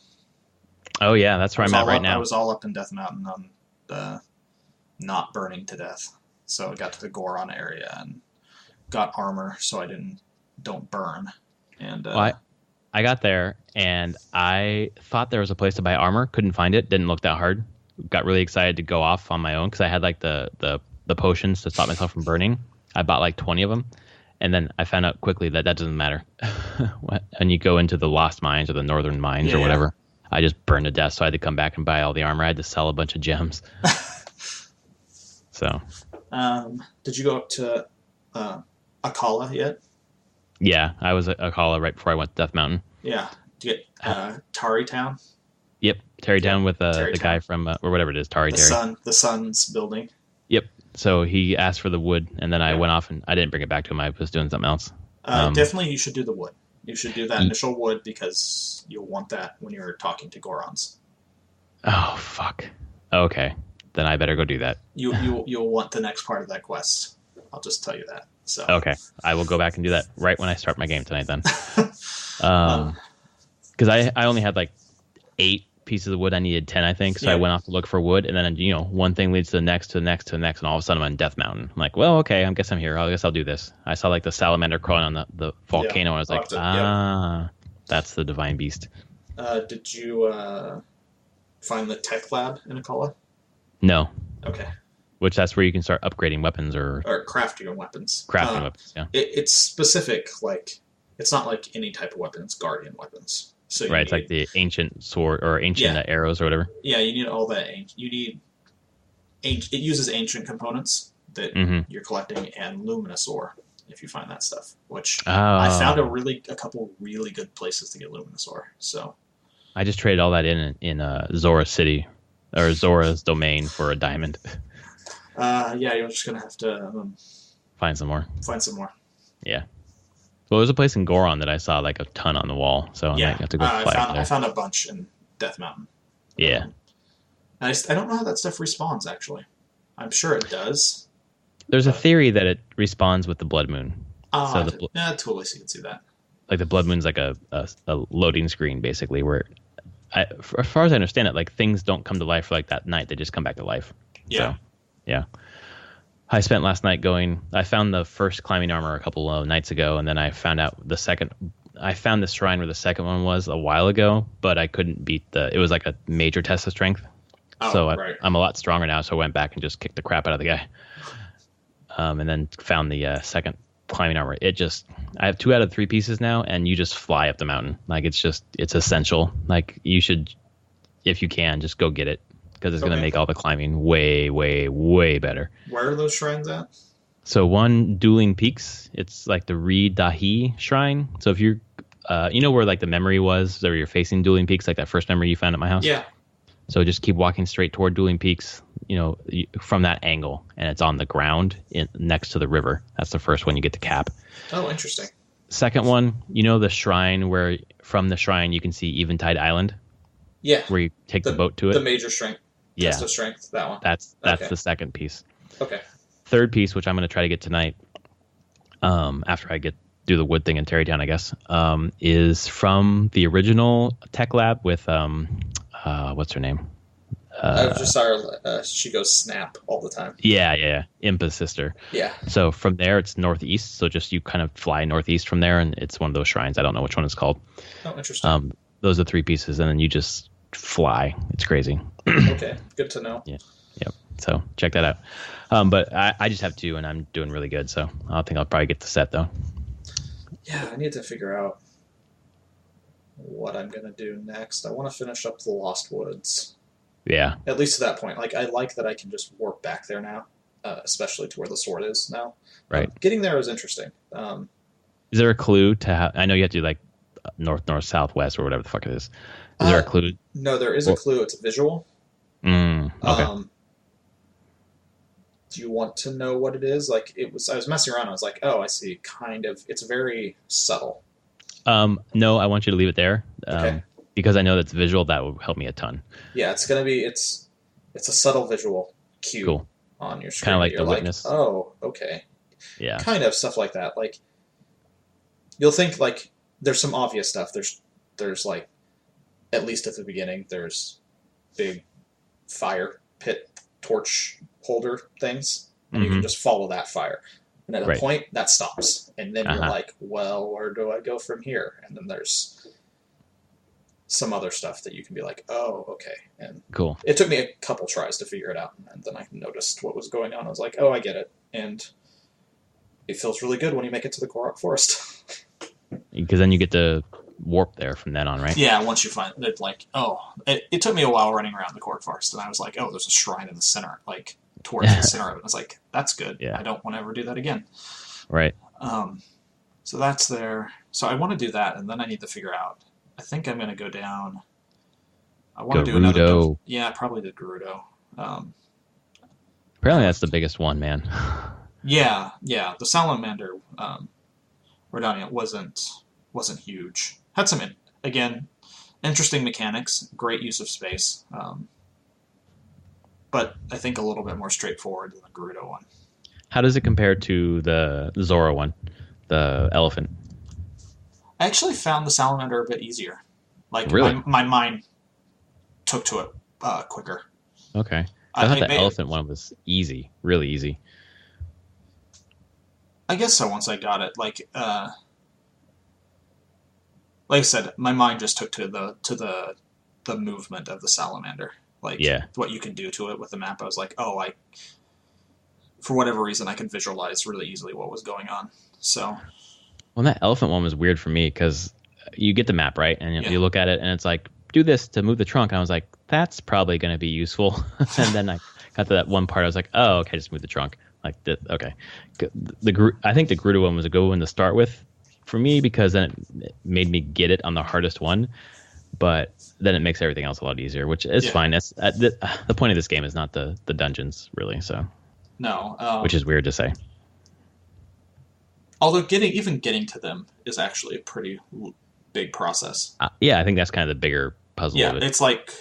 Oh yeah, that's where I'm at right now. I was all up in Death Mountain on the not burning to death. So I got to the Goron area and got armor so I don't burn. And I got there and I thought there was a place to buy armor, couldn't find it, didn't look that hard. Got really excited to go off on my own because I had like the potions to stop myself from burning. I bought like 20 of them, and then I found out quickly that doesn't matter. When you go into the Lost Mines or the Northern Mines or whatever, I just burned to death, so I had to come back and buy all the armor. I had to sell a bunch of gems. So, did you go up to Akala yet? Yeah, I was at Akala right before I went to Death Mountain. Yeah. Did you get Tari Town? Yep, Terry Town with the guy from or whatever it is, Terry. The Sun's building. Yep. So he asked for the wood, and then I went off and I didn't bring it back to him. I was doing something else. Definitely, you should do the wood. You should do that initial wood because you'll want that when you're talking to Gorons. Oh fuck. Okay, then I better go do that. You'll want the next part of that quest. I'll just tell you that. So okay, I will go back and do that right when I start my game tonight. Then, because I only had like 8 pieces of wood. I needed 10, I think. So I went off to look for wood, and then one thing leads to the next, to the next, to the next, and all of a sudden I'm on Death Mountain. I'm like, well, okay, I guess I'm here. I guess I'll do this. I saw like the salamander crawling on the volcano, and I was like, that's the divine beast. Did you find the tech lab in Akala? No. Okay. Which that's where you can start upgrading weapons or crafting your weapons. Crafting weapons, yeah. It's specific, like it's not like any type of weapon. It's guardian weapons. So it's like the ancient sword or ancient arrows or whatever. Yeah, you need all that. You need it uses ancient components that you're collecting and luminous ore if you find that stuff. Which I found a couple really good places to get luminous ore. So I just traded all that in Zora City or Zora's domain for a diamond. You're just gonna have to find some more. Yeah. Well, there's a place in Goron that I saw like a ton on the wall, so I might have to go fly there. I found a bunch in Death Mountain. Yeah. I don't know how that stuff respawns, actually. I'm sure it does. There's a theory that it respawns with the blood moon. I totally can see that. Like the blood moon's like a loading screen, basically, where, as far as I understand it, like things don't come to life for like that night; they just come back to life. Yeah. So, yeah. I spent last night I found the first climbing armor a couple of nights ago, and then I found out I found the shrine where the second one was a while ago, but I couldn't beat it was like a major test of strength. I'm a lot stronger now, so I went back and just kicked the crap out of the guy. And then found the second climbing armor. I have 2 out of 3 pieces now, and you just fly up the mountain. Like it's essential. Like you should, if you can, just go get it. Because it's going to make all the climbing way, way, way better. Where are those shrines at? So one, Dueling Peaks. It's like the Re Dahi shrine. So if you're, where like the memory was, or you're facing Dueling Peaks, like that first memory you found at my house? Yeah. So just keep walking straight toward Dueling Peaks, from that angle. And it's on the ground next to the river. That's the first one you get to cap. Oh, interesting. Second one, the shrine where from the shrine you can see Eventide Island? Yeah. Where you take the boat to it? The major strength. Yeah. Test of strength, that one. That's the second piece. Okay. Third piece, which I'm going to try to get tonight, after I do the wood thing in Terrytown, I guess, is from the original tech lab with what's her name? I just saw her. She goes Snap all the time. Yeah. Impa's sister. Yeah. So from there, it's northeast. So just you kind of fly northeast from there, and it's one of those shrines. I don't know which one it's called. Oh, interesting. Those are 3 pieces, and then you just fly. It's crazy. Okay, good to know. Yeah. Yep. So check that out. But I just have 2, and I'm doing really good. So I think I'll probably get the set though. Yeah, I need to figure out what I'm gonna do next. I want to finish up the Lost Woods. Yeah. At least to that point. Like I like that I can just warp back there now, especially to where the sword is now. Right. Getting there is interesting. Is there a clue to how? I know you have to do like north, north, south, west, or whatever the fuck it is. Is there a clue? No, there is a clue. It's a visual. Okay. Do you want to know what it is? Like I was messing around. I was like, oh, I see. Kind of. It's very subtle. No, I want you to leave it there. Okay. Because I know that's visual. That will help me a ton. Yeah, it's gonna be. It's a subtle visual cue on your screen. Kind of like You're The Witness. Oh, okay. Yeah. Kind of stuff like that. Like you'll think like there's some obvious stuff. There's like at least at the beginning there's big fire pit torch holder things, and you can just follow that fire. And at a point that stops, and then you're like, well, where do I go from here? And then there's some other stuff that you can be like, oh, okay. And cool. It took me a couple tries to figure it out, and then I noticed what was going on. I was like, oh, I get it. And it feels really good when you make it to the Korok Forest. Because then you get to warp there from then on, right? Yeah, once you find it, like, it took me a while running around the Korok Forest, and I was like, oh, there's a shrine in the center, like, towards the center of it. I was like, that's good. Yeah. I don't want to ever do that again. Right. So that's there. So I want to do that, and then I need to figure out. I think I'm going to go down. I want to do another. Yeah, probably the Gerudo. Apparently, that's the biggest one, man. Yeah. The Salamander Rodania wasn't huge. Had some interesting mechanics, great use of space, but I think a little bit more straightforward than the Gerudo one. How does it compare to the Zora one, the elephant? I actually found the Salamander a bit easier. Like, really? my mind took to it quicker. Okay. I thought the elephant one was easy, really easy. I guess so. Once I got it, like I said, my mind just took to the movement of the Salamander. Like, what you can do to it with the map. I was like, oh, for whatever reason, I can visualize really easily what was going on. So, well, that elephant one was weird for me because you get the map, right? And you look at it, and it's like, do this to move the trunk. And I was like, that's probably going to be useful. And then I got to that one part. I was like, oh, okay, just move the trunk. Like, okay. I think the Gerudo one was a good one to start with for me because then it made me get it on the hardest one. But then it makes everything else a lot easier, which is fine. That's the point of this game is not the dungeons, really. So no, which is weird to say. Although getting to them is actually a pretty big process. Yeah, I think that's kind of the bigger puzzle. Yeah, of it. It's like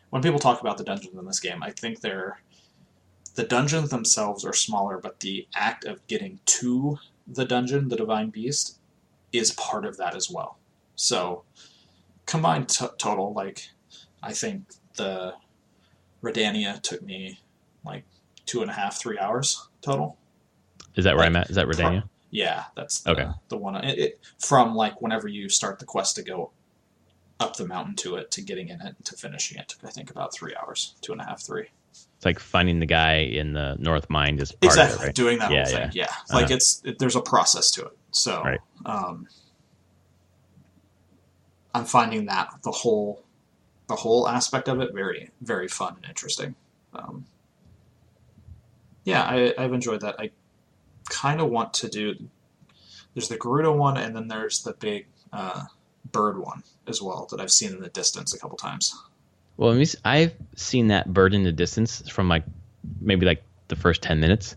when people talk about the dungeons in this game, I think the dungeons themselves are smaller, but the act of getting to the dungeon, the Divine Beast, is part of that as well. So combined total, like, I think the Redania took me like 2.5, 3 hours total. Is that where I'm at? Is that Redania? Yeah, that's the one. From like whenever you start the quest to go up the mountain to it, to getting in it, to finishing it, took I think about 3 hours, 2.5, 3. It's like finding the guy in the North Mind is part of it, right? Doing that whole thing. Yeah, like there's a process to it. So I'm finding that the whole aspect of it very, very fun and interesting. I've enjoyed that. I kind of want to do. There's the Gerudo one, and then there's the big bird one as well that I've seen in the distance a couple times. Well, I've seen that bird in the distance from like maybe like the first 10 minutes,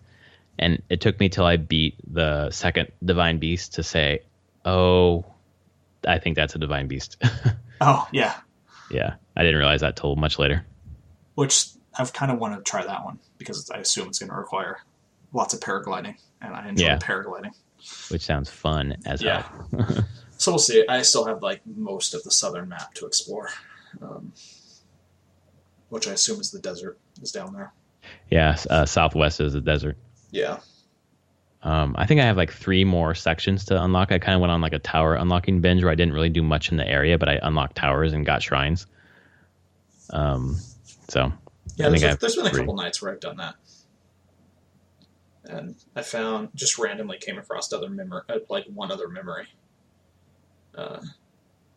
and it took me till I beat the second Divine Beast to say, "Oh, I think that's a Divine Beast." Oh yeah, yeah. I didn't realize that till much later. Which I've kind of wanted to try that one because I assume it's going to require lots of paragliding, and I enjoy paragliding. Which sounds fun as hell. So we'll see. I still have like most of the southern map to explore. Which I assume is the desert is down there. Yeah, southwest is the desert. Yeah. I think I have like 3 more sections to unlock. I kind of went on like a tower unlocking binge where I didn't really do much in the area, but I unlocked towers and got shrines. So yeah, there's been a couple nights where I've done that, and I found just randomly came across one other memory.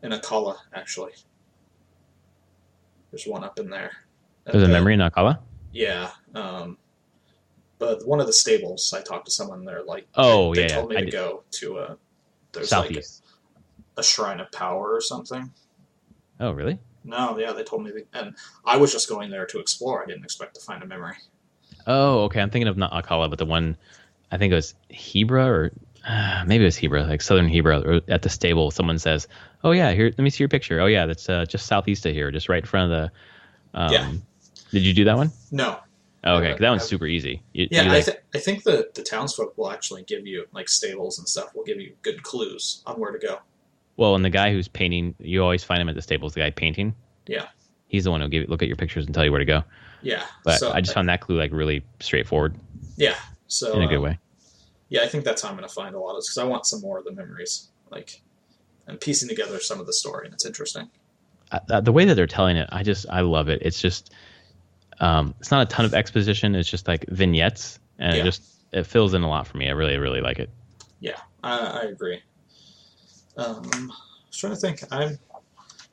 In Akala, actually. There's one up in there. There's a memory in Akala? Yeah. But one of the stables, I talked to someone there. Like, they told me to go to there's Southeast. like a shrine of power or something. Oh, really? No, yeah, they told me, and I was just going there to explore. I didn't expect to find a memory. Oh, okay. I'm thinking of not Akala, but the one, I think it was Hebra, or maybe it was Hebra, like Southern Hebra. Or at the stable, someone says, "Oh yeah, here, let me see your picture." Oh yeah, that's just southeast of here, just right in front of the. Yeah. Did you do that one? No. Oh, okay, that one's super easy. I think the townsfolk will actually give you, like, stables and stuff will give you good clues on where to go. Well, and the guy who's painting, you always find him at the stables. The guy painting. Yeah. He's the one who'll look at your pictures and tell you where to go. Yeah. But I just found that clue like really straightforward. Yeah. So in a good way. Yeah, I think that's how I'm going to find a lot of this, because I want some more of the memories, like, and piecing together some of the story, and it's interesting. The way that they're telling it, I love it. It's just, it's not a ton of exposition. It's just like vignettes, and it fills in a lot for me. I really, really like it. Yeah, I agree. I was trying to think. I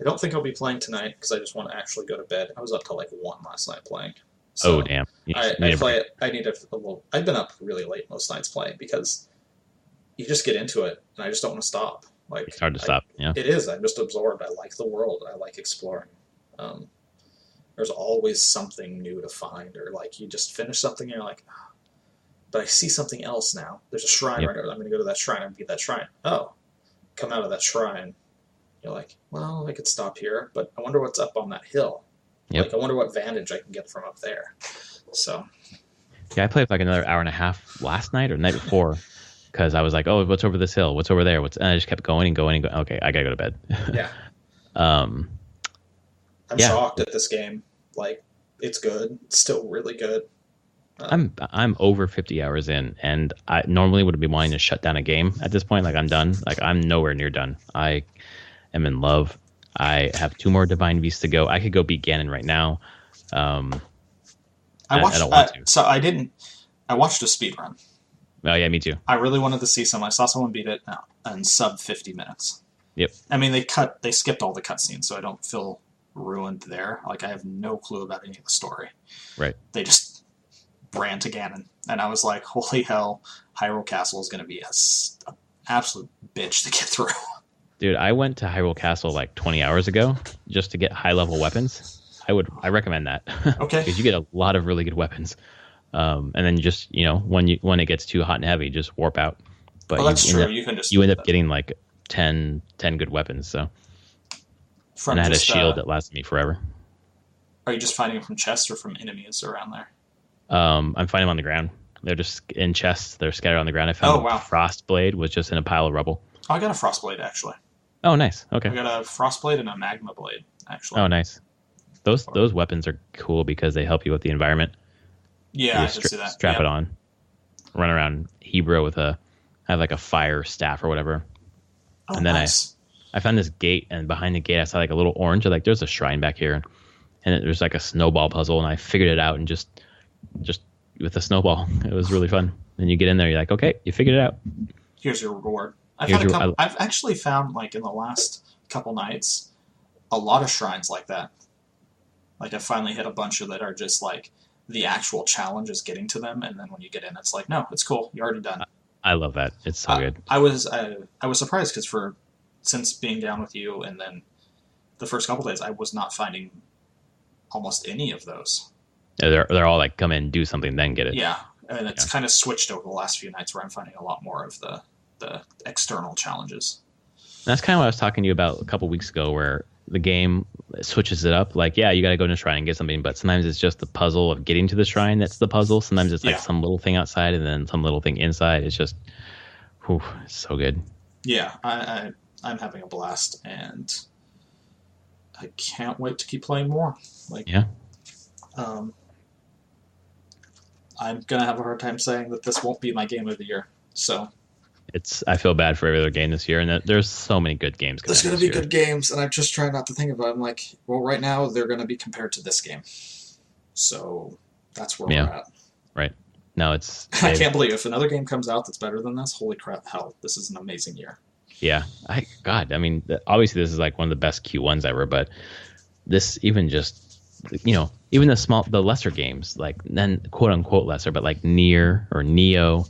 don't think I'll be playing tonight because I just want to actually go to bed. I was up till like 1 last night playing. So damn! I play it. I need a little. I've been up really late most nights playing because you just get into it, and I just don't want to stop. Like, it's hard to stop. Yeah, it is. I'm just absorbed. I like the world. I like exploring. There's always something new to find, or like you just finish something and you're like, oh, but I see something else now. There's a shrine right there. I'm going to go to that shrine and beat that shrine. Oh, come out of that shrine. You're like, well, I could stop here, but I wonder what's up on that hill. Yep. Like, I wonder what vantage I can get from up there. So, yeah, I played for like another hour and a half last night or the night before because I was like, oh, what's over this hill? What's over there? And I just kept going and going and going. Okay, I gotta go to bed. Yeah. I'm shocked at this game. Like, it's good. It's still really good. I'm over 50 hours in, and I normally would be wanting to shut down a game at this point. Like, I'm done. Like, I'm nowhere near done. I am in love. I have 2 more Divine Beasts to go. I could go beat Ganon right now. I don't want to. So I watched a speed run. Oh yeah, me too. I really wanted to see some. I saw someone beat it in sub 50 minutes. Yep. I mean, they skipped all the cutscenes, so I don't feel ruined there. Like, I have no clue about any of the story. Right. They just ran to Ganon, and I was like, holy hell, Hyrule Castle is going to be an absolute bitch to get through. Dude, I went to Hyrule Castle like 20 hours ago just to get high-level weapons. I recommend that. Okay. Because you get a lot of really good weapons. And then just, when it gets too hot and heavy, just warp out. But that's true. You end up getting like 10 good weapons. So, and I had a shield that lasted me forever. Are you just finding them from chests or from enemies around there? I'm finding them on the ground. They're just in chests. They're scattered on the ground. I found a Frostblade was just in a pile of rubble. Oh, I got a Frostblade, actually. Oh, nice. Okay. I got a Frostblade and a Magma Blade, actually. Oh, nice. Those weapons are cool because they help you with the environment. Yeah, I can see that. Strap it on. Run around Hebra with I have like a fire staff or whatever. Oh, and then nice. I found this gate, and behind the gate I saw like a little orange. Like, there's a shrine back here, and there's like a snowball puzzle, and I figured it out, and just with a snowball, it was really fun. And you get in there, you're like, okay, you figured it out. Here's your reward. I've actually found, like, in the last couple nights, a lot of shrines like that. Like, I finally hit a bunch of that are just like the actual challenge is getting to them, and then when you get in, it's like, no, it's cool, you're already done. I love that. It's so good. I was surprised because since being down with you, and then the first couple days, I was not finding almost any of those. Yeah, they're all like, come in, do something, then get it. Yeah, and it's kind of switched over the last few nights where I'm finding a lot more of the external challenges. And that's kind of what I was talking to you about a couple weeks ago, where the game switches it up. Like, yeah, you got to go to a shrine and get something, but sometimes it's just the puzzle of getting to the shrine that's the puzzle. Sometimes it's like some little thing outside and then some little thing inside. It's just, it's so good. Yeah, I'm having a blast, and I can't wait to keep playing more. Like, yeah. I'm gonna have a hard time saying that this won't be my game of the year. So I feel bad for every other game this year, and there's so many good games. There's going to be good games, and I'm just trying not to think about it. I'm like, well, right now they're going to be compared to this game, so that's where we're at. Right. No, it's. I can't believe if another game comes out that's better than this. Holy crap! Hell, this is an amazing year. Yeah, I mean, obviously this is like one of the best Q1s ever, but this even just even the lesser games, like then quote unquote lesser, but like Nier or Neo,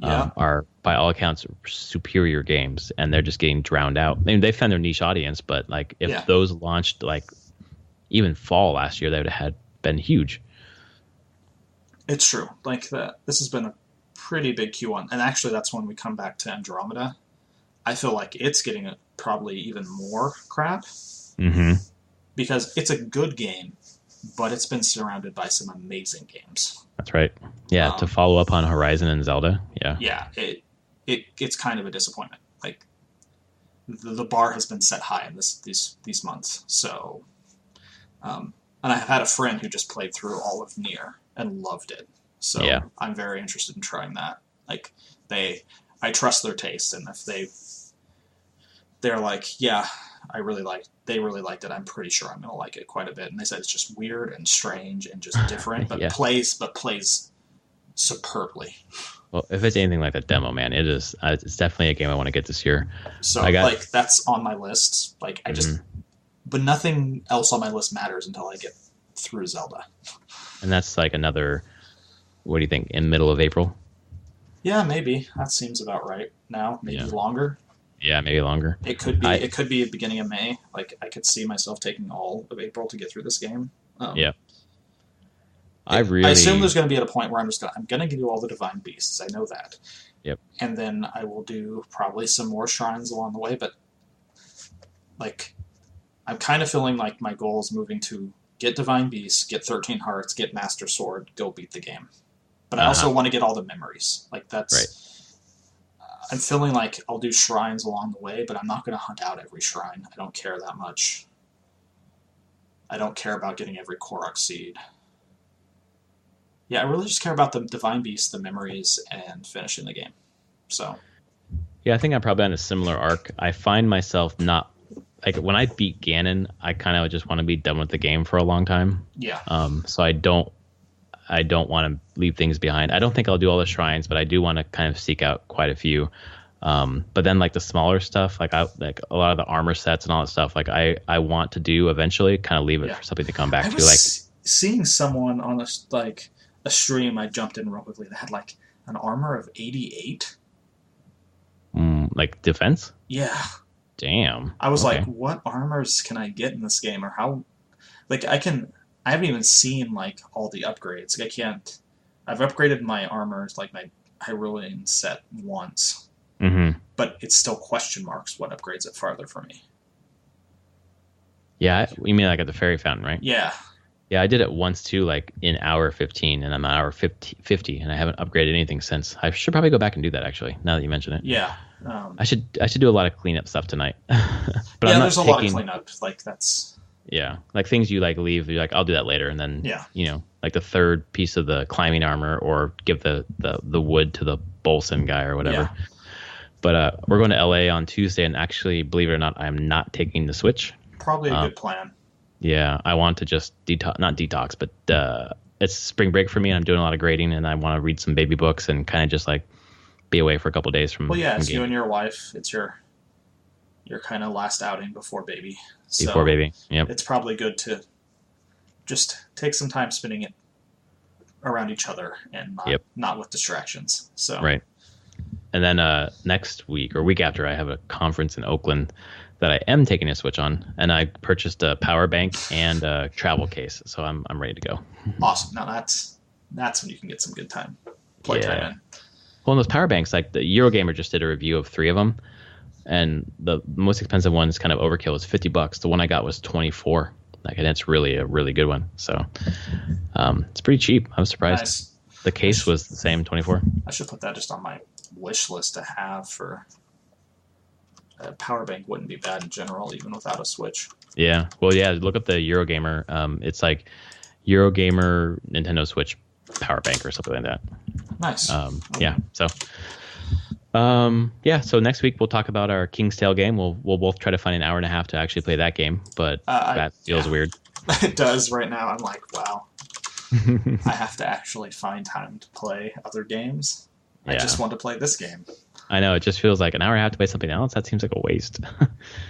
are by all accounts superior games, and they're just getting drowned out. I mean, they found their niche audience, but like if those launched like even fall last year, they would have been huge. It's true. Like this has been a pretty big Q1, and actually that's when we come back to Andromeda. I feel like it's getting probably even more crap because it's a good game, but it's been surrounded by some amazing games. That's right. Yeah, to follow up on Horizon and Zelda. Yeah. Yeah, it's kind of a disappointment. Like the bar has been set high in these months. So, and I have had a friend who just played through all of Nier and loved it. So I'm very interested in trying that. Like I trust their taste, and if they're like, yeah, they really liked it, I'm pretty sure I'm gonna like it quite a bit. And they said it's just weird and strange and just different, but plays superbly. Well, if it's anything like that demo, man, it is. It's definitely a game I want to get this year. So that's on my list. Like I just, but nothing else on my list matters until I get through Zelda. And that's like another. What do you think? In middle of April? Yeah, maybe that seems about right now. Maybe longer. Yeah, maybe longer. It could be. It could be the beginning of May. Like I could see myself taking all of April to get through this game. I assume there's going to be at a point where I'm going to do all the divine beasts. I know that. Yep. And then I will do probably some more shrines along the way. But like, I'm kind of feeling like my goal is moving to get divine beasts, get 13 hearts, get master sword, go beat the game. But I also want to get all the memories. Like that's. Right. I'm feeling like I'll do shrines along the way, but I'm not going to hunt out every shrine. I don't care that much. I don't care about getting every Korok seed. Yeah, I really just care about the divine beasts, the memories, and finishing the game. So. Yeah, I think I'm probably on a similar arc. I find myself not like when I beat Ganon, I kind of just want to be done with the game for a long time. Yeah. So I don't want to leave things behind. I don't think I'll do all the shrines, but I do want to kind of seek out quite a few. But then like the smaller stuff, like a lot of the armor sets and all that stuff, like I want to do eventually, kind of leave it for something to come back to. Like seeing someone on a stream, I jumped in real quickly that had like an armor of 88. Like defense? Yeah. Damn. I was like, what armors can I get in this game, or how? Like I haven't even seen like all the upgrades. Like, I've upgraded my armors, like my Hyrulean set once, but it's still question marks what upgrades it farther for me. Yeah, you mean like at the fairy fountain, right? Yeah. Yeah, I did it once too, like in hour 15, and I'm at hour 50, and I haven't upgraded anything since. I should probably go back and do that actually. Now that you mention it. Yeah. I should do a lot of cleanup stuff tonight. But yeah, there's a lot of cleanup. Like that's. Yeah, like things you like leave. You're like, I'll do that later, and then like the third piece of the climbing armor, or give the wood to the Bolson guy or whatever. Yeah. But we're going to LA on Tuesday, and actually, believe it or not, I'm not taking the Switch. Probably a good plan. Yeah, I want to just not detox, but it's spring break for me, and I'm doing a lot of grading, and I want to read some baby books and kind of just like be away for a couple of days from. Well, yeah, it's you and your wife. It's your kind of last outing before baby. Before baby, yep. It's probably good to just take some time spending it around each other and not with distractions. So right. And then next week or week after, I have a conference in Oakland that I am taking a Switch on, and I purchased a power bank and a travel case, so I'm ready to go. Awesome. Now that's when you can get some good time time in. Well, and those power banks, like the Eurogamer just did a review of 3 of them, and the most expensive one is kind of overkill. It's $50. The one I got was $24. Like, and it's really a really good one. So it's pretty cheap. I was surprised. Nice. The case was the same, $24. I should put that just on my wish list to have for a power bank. Wouldn't be bad in general, even without a Switch. Yeah. Well, yeah. Look up the Eurogamer. It's like Eurogamer Nintendo Switch power bank or something like that. Nice. Yeah. So. So next week we'll talk about our King's Tale game. We'll both try to find an hour and a half to actually play that game, but that feels weird. It does right now. I'm like, wow. I have to actually find time to play other games. Yeah. I just want to play this game. I know, it just feels like an hour and a half to play something else. That seems like a waste.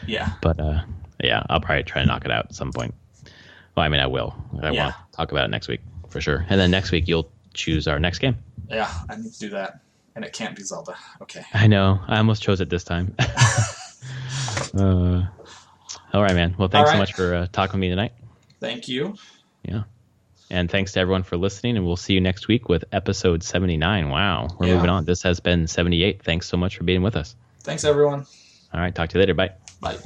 Yeah. But I'll probably try to knock it out at some point. Well, I mean, I will. I want to talk about it next week for sure. And then next week you'll choose our next game. Yeah, I need to do that. And it can't be Zelda. Okay. I know. I almost chose it this time. All right, man. Well, thanks so much for talking with me tonight. Thank you. Yeah. And thanks to everyone for listening. And we'll see you next week with episode 79. Wow. We're moving on. This has been 78. Thanks so much for being with us. Thanks, everyone. All right. Talk to you later. Bye. Bye.